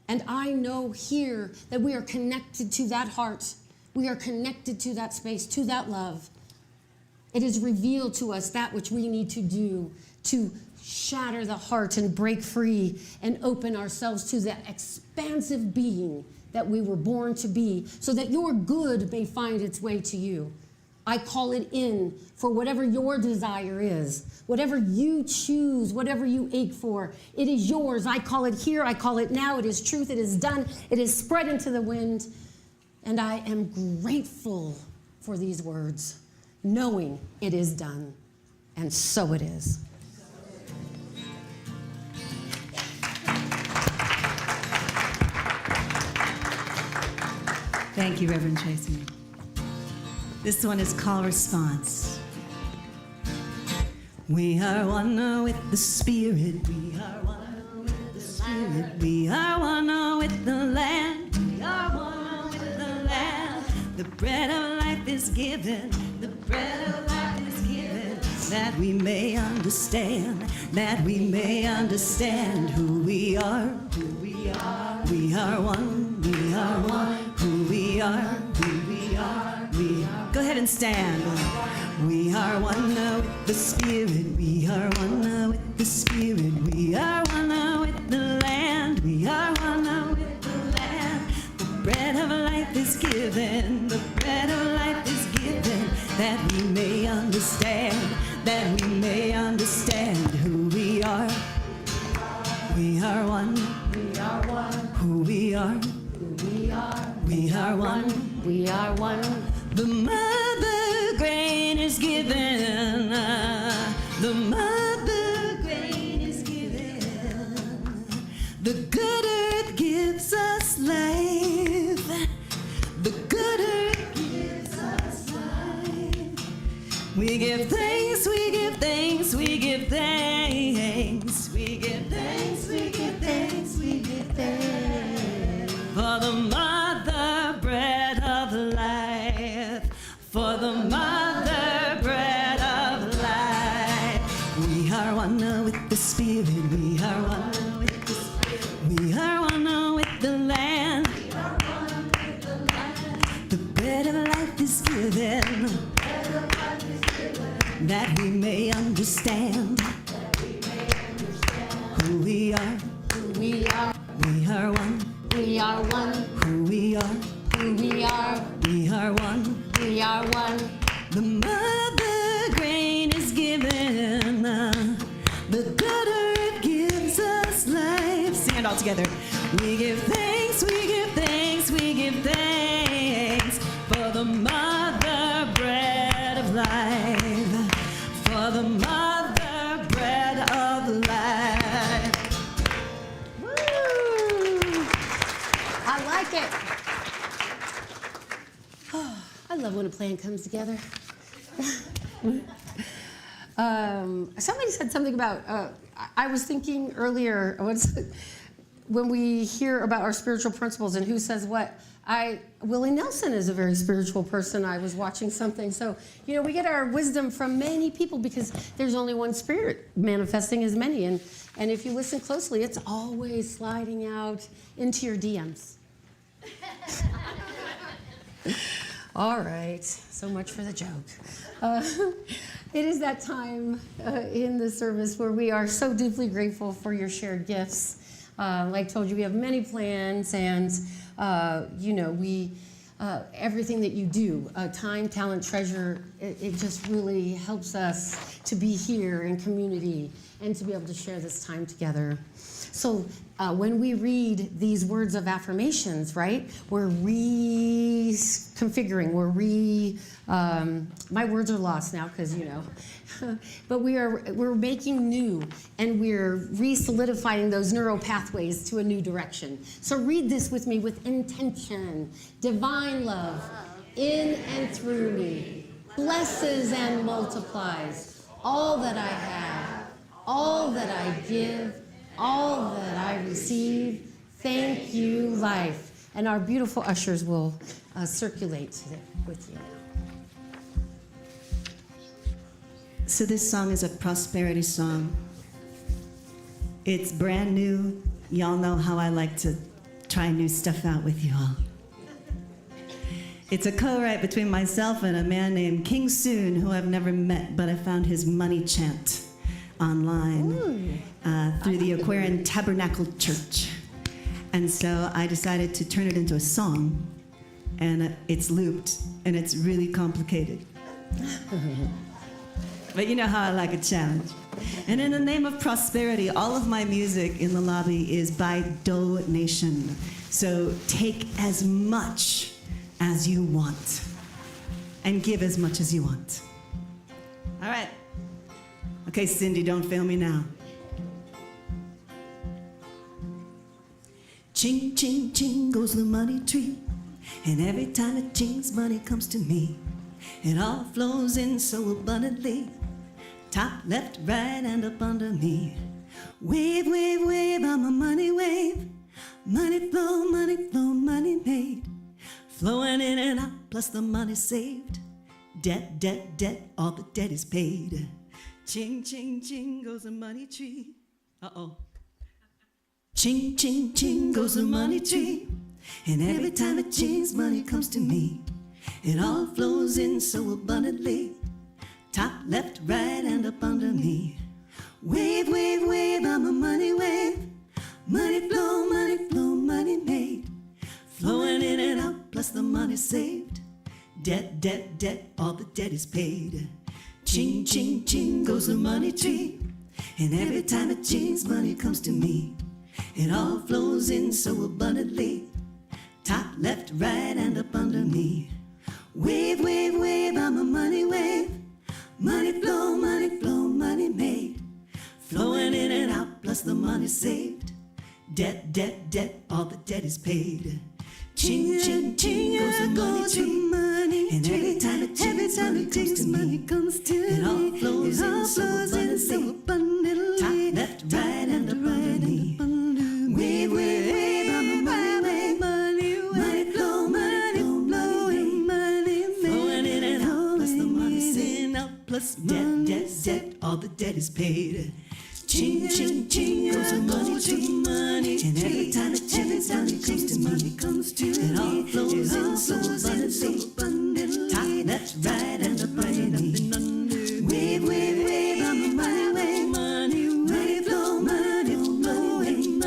And I know here that we are connected to that heart. We are connected to that space, to that love. It is revealed to us that which we need to do to shatter the heart and break free and open ourselves to that expansive being that we were born to be, so that your good may find its way to you. I call it in for whatever your desire is, whatever you choose, whatever you ache for. It is yours. I call it here. I call it now. It is truth. It is done. It is spread into the wind. And I am grateful for these words, knowing it is done. And so it is. Thank you, Reverend Tracy. This one is Call Response. We are one with the Spirit. We are one with the Spirit. We are one with the land. We are one with the land. The bread of life is given. The bread of life is given. That we may understand. That we may understand who we are. Who we are. We are one. We are one. Who we are. Who we are. We are. Go ahead and stand. We are one with the Spirit. We are one with the Spirit. We are one with the land. We are one with the land. The bread of life is given. The bread of life is given. That we may understand. That we may understand who we are. We are one. We are one. Who we are. Who we are. We are one. We are one. The mother grain is given. The mother grain is given. The good earth gives us life. The good earth gives us life. We give thanks, we give thanks, we give thanks. We give thanks, we give thanks, we give thanks. For the mother bread of life. For the mother bread of life. We are one with the Spirit. We are one with the Spirit. We are one with the land. We are one with the land. The bread of life is given. The bread of life is given. That we may understand. That we may understand who we are. Who we are. We are one. We are one. Who we are. Who we are. We are one. We are one. The mother grain is given. The good earth gives us life. Sing it all together. We give thanks, we give thanks, we give thanks for the mother bread of life. For the mother bread love when a plan comes together. Somebody said something about, I was thinking earlier, when we hear about our spiritual principles and who says what, Willie Nelson is a very spiritual person. I was watching something. So, we get our wisdom from many people because there's only one spirit manifesting as many. And if you listen closely, it's always sliding out into your DMs. All right, so much for the joke. It is that time in the service where we are so deeply grateful for your shared gifts. Like I told you, we have many plans, and everything that you do, time, talent, treasure, it just really helps us to be here in community and to be able to share this time together. So when we read these words of affirmations, right, we're reconfiguring, my words are lost now because, but we're making new, and we're re-solidifying those neural pathways to a new direction. So read this with me with intention. Divine love in and through me blesses and multiplies all that I have, all that I give, all that I receive. Thank you, life. And our beautiful ushers will circulate with you. So this song is a prosperity song. It's brand new. Y'all know how I like to try new stuff out with you all. It's a co-write between myself and a man named King Soon, who I've never met, but I found his money chant online through the Aquarian Tabernacle Church. And so I decided to turn it into a song, and it's looped, and it's really complicated. But you know how I like a challenge. And in the name of prosperity, all of my music in the lobby is by donation. So take as much as you want and give as much as you want. All right. Okay, Cindy, don't fail me now. Ching, ching, ching goes the money tree, and every time it chings, money comes to me. It all flows in so abundantly, top, left, right, and up under me. Wave, wave, wave, I'm a money wave. Money flow, money made. Flowing in and out, plus the money saved. Debt, debt, debt, all the debt is paid. Ching, ching, ching goes the money tree. Uh-oh. Ching, ching, ching goes the money tree, and every time it chings, money comes to me. It all flows in so abundantly, top, left, right, and up under me. Wave, wave, wave, I'm a money wave. Money flow, money made. Flowing in and out, plus the money saved. Debt, debt, debt, all the debt is paid. Ching, ching, ching goes the money tree, and every time it chings, money comes to me. It all flows in so abundantly, top, left, right, and up under me. Wave, wave, wave, I'm a money wave. Money flow, money made. Flowing in and out, plus the money saved. Debt, debt, debt, all the debt is paid. Ching, ching, ching goes the money tree, and every time it chings, money comes to me. It all flows in so abundantly, top, left, right, and up under me. Wave, wave, wave, I'm a money wave. Money flow, flowing, flowing in and out, plus the money saved. Plus debt, debt, debt, all the debt is paid. Ching, ching, ching goes the money tree, and every time it chings, money comes to me. It all flows in so abundantly, top, left, right, and up under me. Wave, wave, wave, I'm a money wave. Money flow, flowing,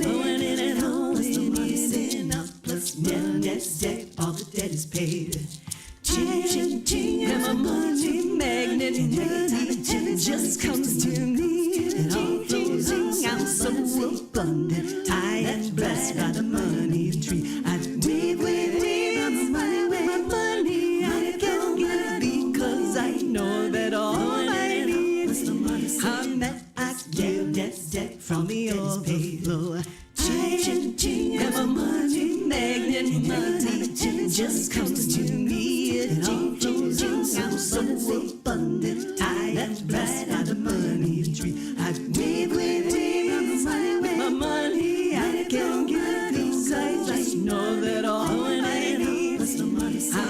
flowing in and out, plus the money saved. Plus debt, debt, debt, all the debt is paid. Ching, ching, ching, I'm a money magnet. And every time it just comes to me. It all flows in, I'm so abundant. I am blessed by the money tree. I wave, wave, wave, I'm a money wave. My money, I can't get it because I know that all I need is the money saved. I get debt from the overflow. Ching, ching, ching, I'm a money magnet. Money just comes to me. It blessed by the money tree. I wave with my money. I can get these eyes. Just know that all I need is the money. I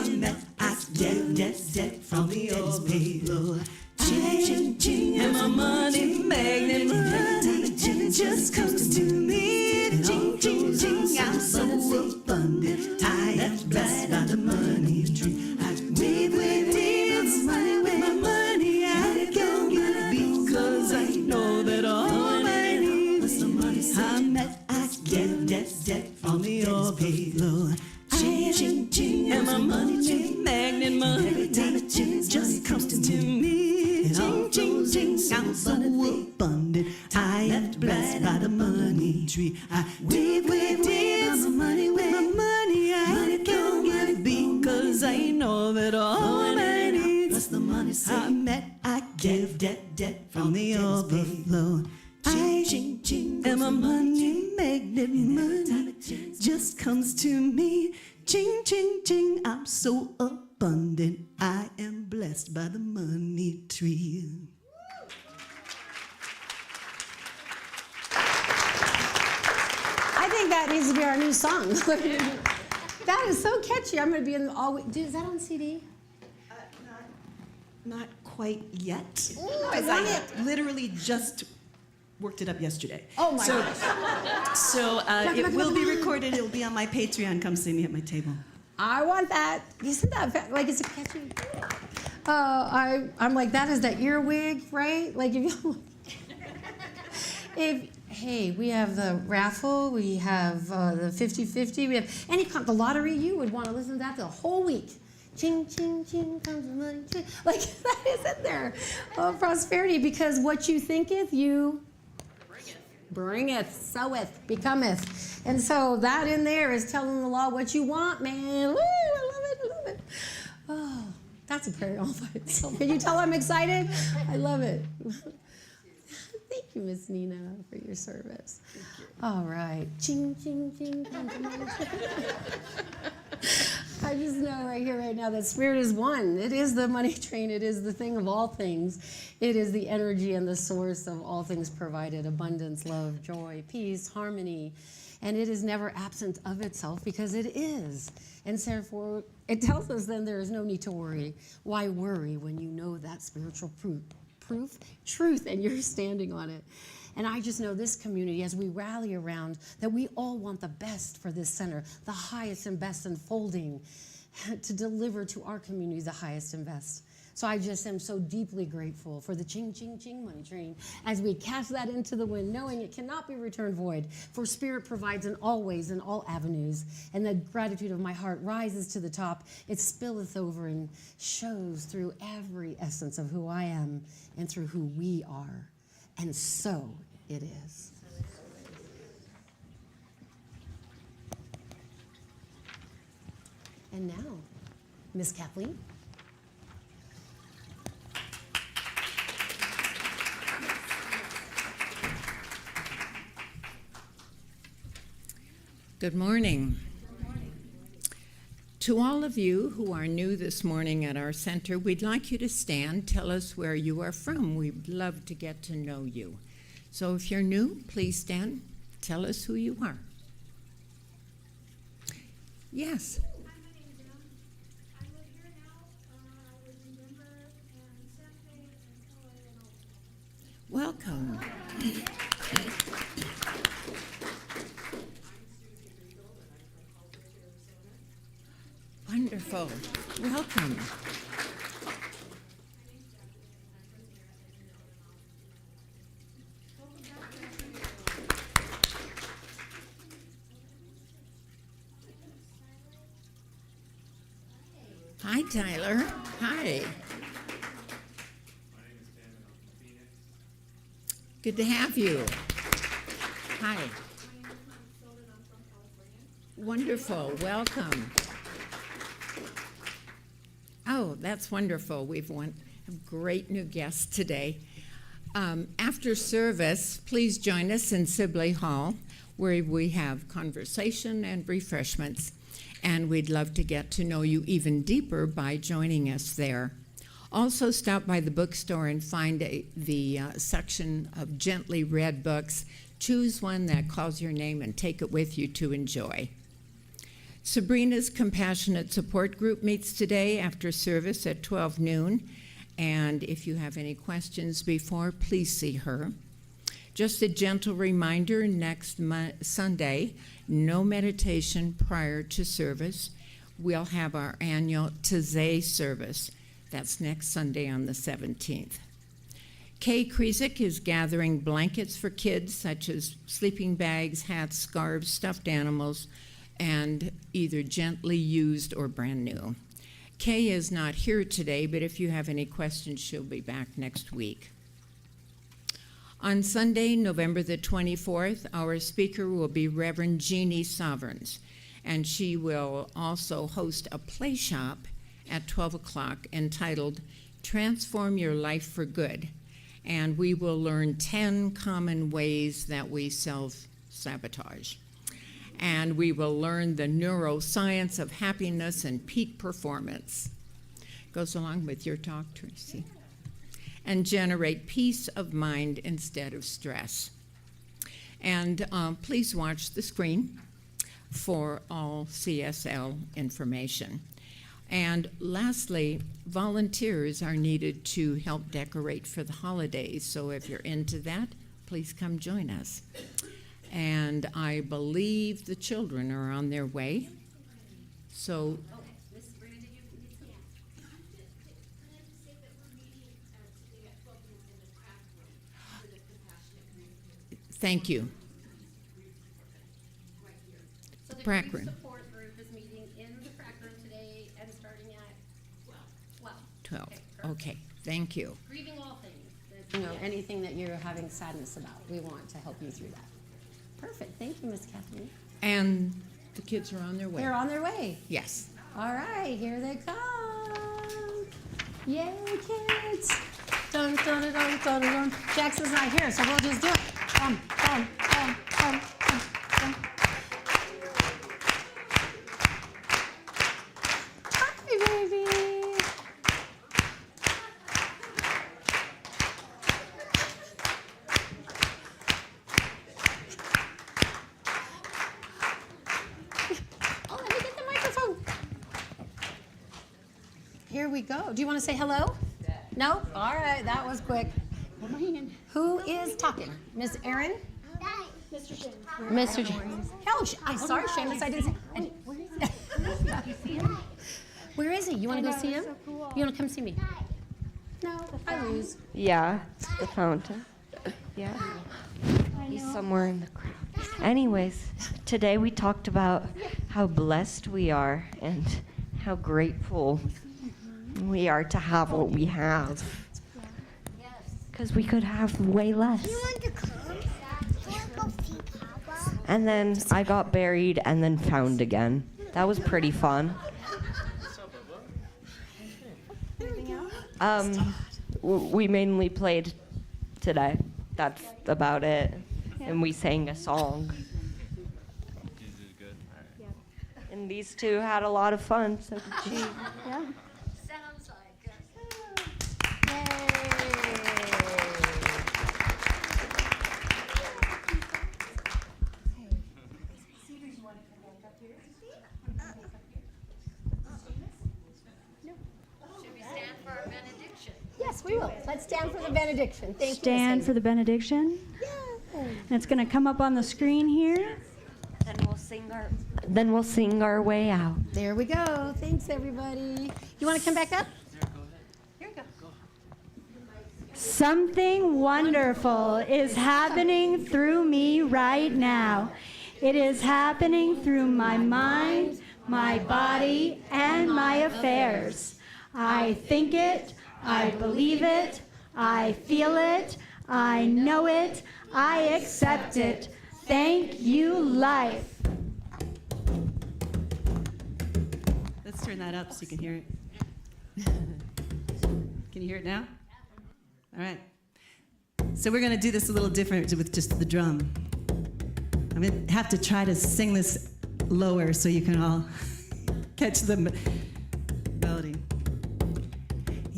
get from the old people. Ching, and my money magnet money just comes to me. Ching, ching, ching, I'm so abundant. I am blessed by the money tree. I wave with my money. I can get it because I know that all I need is the money. I get from the old people. Ching, ching, and my money magnet money just comes to me. Ching, ching, ching, I'm so abundant. I am blessed by the money tree. I wave my money. I can't get it because I know that all I need is the money. I give debt from the overflow. Ching, ching, and my money magnet money just comes to me. Ching, ching, ching, I'm so abundant. I am blessed by the money tree. I think that needs to be our new song. That is so catchy. I'm going to be in all. Is that on CD? Not quite yet. Ooh, Because I literally just worked it up yesterday. Oh my gosh. So it will be recorded. It'll be on my Patreon. Come see me at my table. I want that. Isn't that like it's a catchy? I'm like that is that earwig, right? Like hey, we have the raffle, we have the 50-50, we have the lottery. You would want to listen to that the whole week. Ching, ching, ching, comes the money. Ching. Like that is in there. Prosperity, because what you thinketh, you bringeth, soweth, becometh. And so that in there is telling the law what you want, man. Woo, I love it. Oh, that's a prayer all by itself. Can you tell I'm excited? I love it. Thank you, Miss Nina, for your service. All right. Ching, ching, ching. I just know right here, right now, that spirit is one. It is the money train. It is the thing of all things. It is the energy and the source of all things provided: abundance, love, joy, peace, harmony. And it is never absent of itself because it is. And so therefore, it tells us then there is no need to worry. Why worry when you know that spiritual truth, and you're standing on it? And I just know this community, as we rally around, that we all want the best for this center, the highest and best unfolding, to deliver to our community the highest and best. So I just am so deeply grateful for the ching, ching, ching money train as we cast that into the wind, knowing it cannot be returned void, for Spirit provides in all ways, in all avenues, and the gratitude of my heart rises to the top. It spilleth over and shows through every essence of who I am and through who we are. And so it is. And now, Miss Kathleen. Good morning. To all of you who are new this morning at our center, we'd like you to stand, tell us where you are from. We'd love to get to know you. So if you're new, please stand, tell us who you are. Yes. Hi, my name's Em. I live here now. I was in Denver and Santa Fe and LA and Welcome. Wonderful. Welcome. Hi, Tyler. Hi. Good to have you. Hi. Wonderful. Welcome. Oh, that's wonderful. We've a great new guest today. After service, please join us in Sibley Hall, where we have conversation and refreshments. And we'd love to get to know you even deeper by joining us there. Also, stop by the bookstore and find the section of gently read books. Choose one that calls your name and take it with you to enjoy. Sabrina's Compassionate Support Group meets today after service at 12 noon. And if you have any questions before, please see her. Just a gentle reminder, next Sunday, no meditation prior to service. We'll have our annual Taizé service. That's next Sunday on the 17th. Kay Krizik is gathering blankets for kids, such as sleeping bags, hats, scarves, stuffed animals, and either gently used or brand new. Kay is not here today, but if you have any questions, she'll be back next week. On Sunday, November the 24th, our speaker will be Reverend Jeannie Sovereigns, and she will also host a play shop at 12 o'clock entitled Transform Your Life for Good. And we will learn 10 common ways that we self-sabotage. And we will learn the neuroscience of happiness and peak performance. Goes along with your talk, Tracy. And generate peace of mind instead of stress. And please watch the screen for all CSL information. And lastly, volunteers are needed to help decorate for the holidays. So if you're into that, please come join us. And I believe the children are on their way. So thank you. So the Prac grief room. support group is meeting in the prac room today and starting at 12. 12. perfect. Okay, thank you. Grieving all things. You know, anything that you're having sadness about, we want to help you through that. Perfect. Thank you, Miss Kathleen. And the kids are on their way. They're on their way. Yes. All right, here they come. Yay, kids. Dun, dun, dun, dun, dun, dun. Jackson's not here, so we'll just do it. Dun, dun, dun, dun, dun, dun. Hi, baby. Oh, let me get the microphone. Here we go. Do you want to say hello? No? All right, that was quick. Who is talking? Miss Erin? Mr. Shin. Mr. James. Hell, I'm sorry, Seamus, I didn't say. Where is he? You want to go see him? You want to come see me? No, I lose. Yeah, the fountain. Yeah. He's somewhere in the crowd. Anyways, today we talked about how blessed we are and how grateful we are to have what we have. Because we could have way less. And then I got buried and then found again. That was pretty fun. We mainly played today. That's about it. And we sang a song. And these two had a lot of fun, so did she. Yeah. Sounds like Yes, we will. Let's stand for the benediction. Thank you. Stand for the benediction. And it's going to come up on the screen here. Then we'll sing our way out. There we go. Thanks, everybody. You want to come back up? Here we go. Something wonderful is happening through me right now. It is happening through my mind, my body, and my affairs. I think it, I believe it, I feel it, I know it, I accept it. Thank you, life. Let's turn that up so you can hear it. Can you hear it now? All right. So we're going to do this a little different with just the drum. I'm going to have to try to sing this lower so you can all catch the melody.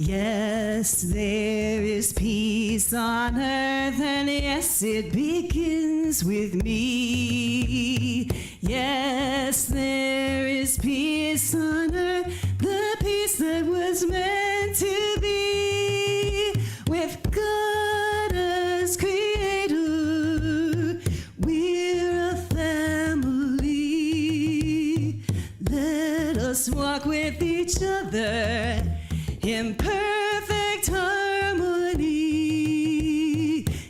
Yes, there is peace on earth, and yes, it begins with me. Yes, there is peace on earth, the peace that was meant to be. With God as creator, we're a family. Let us walk with each other in perfect harmony.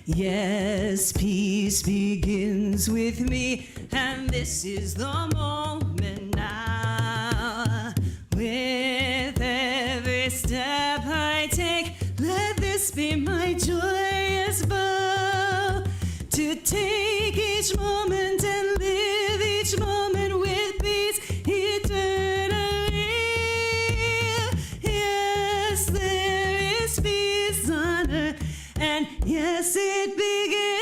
Yes, peace begins with me, and this is the moment now. With every step I take, let this be my joyous vow, to take each moment and live each moment with peace eternally. Yes, there is peace on earth, and yes, it begins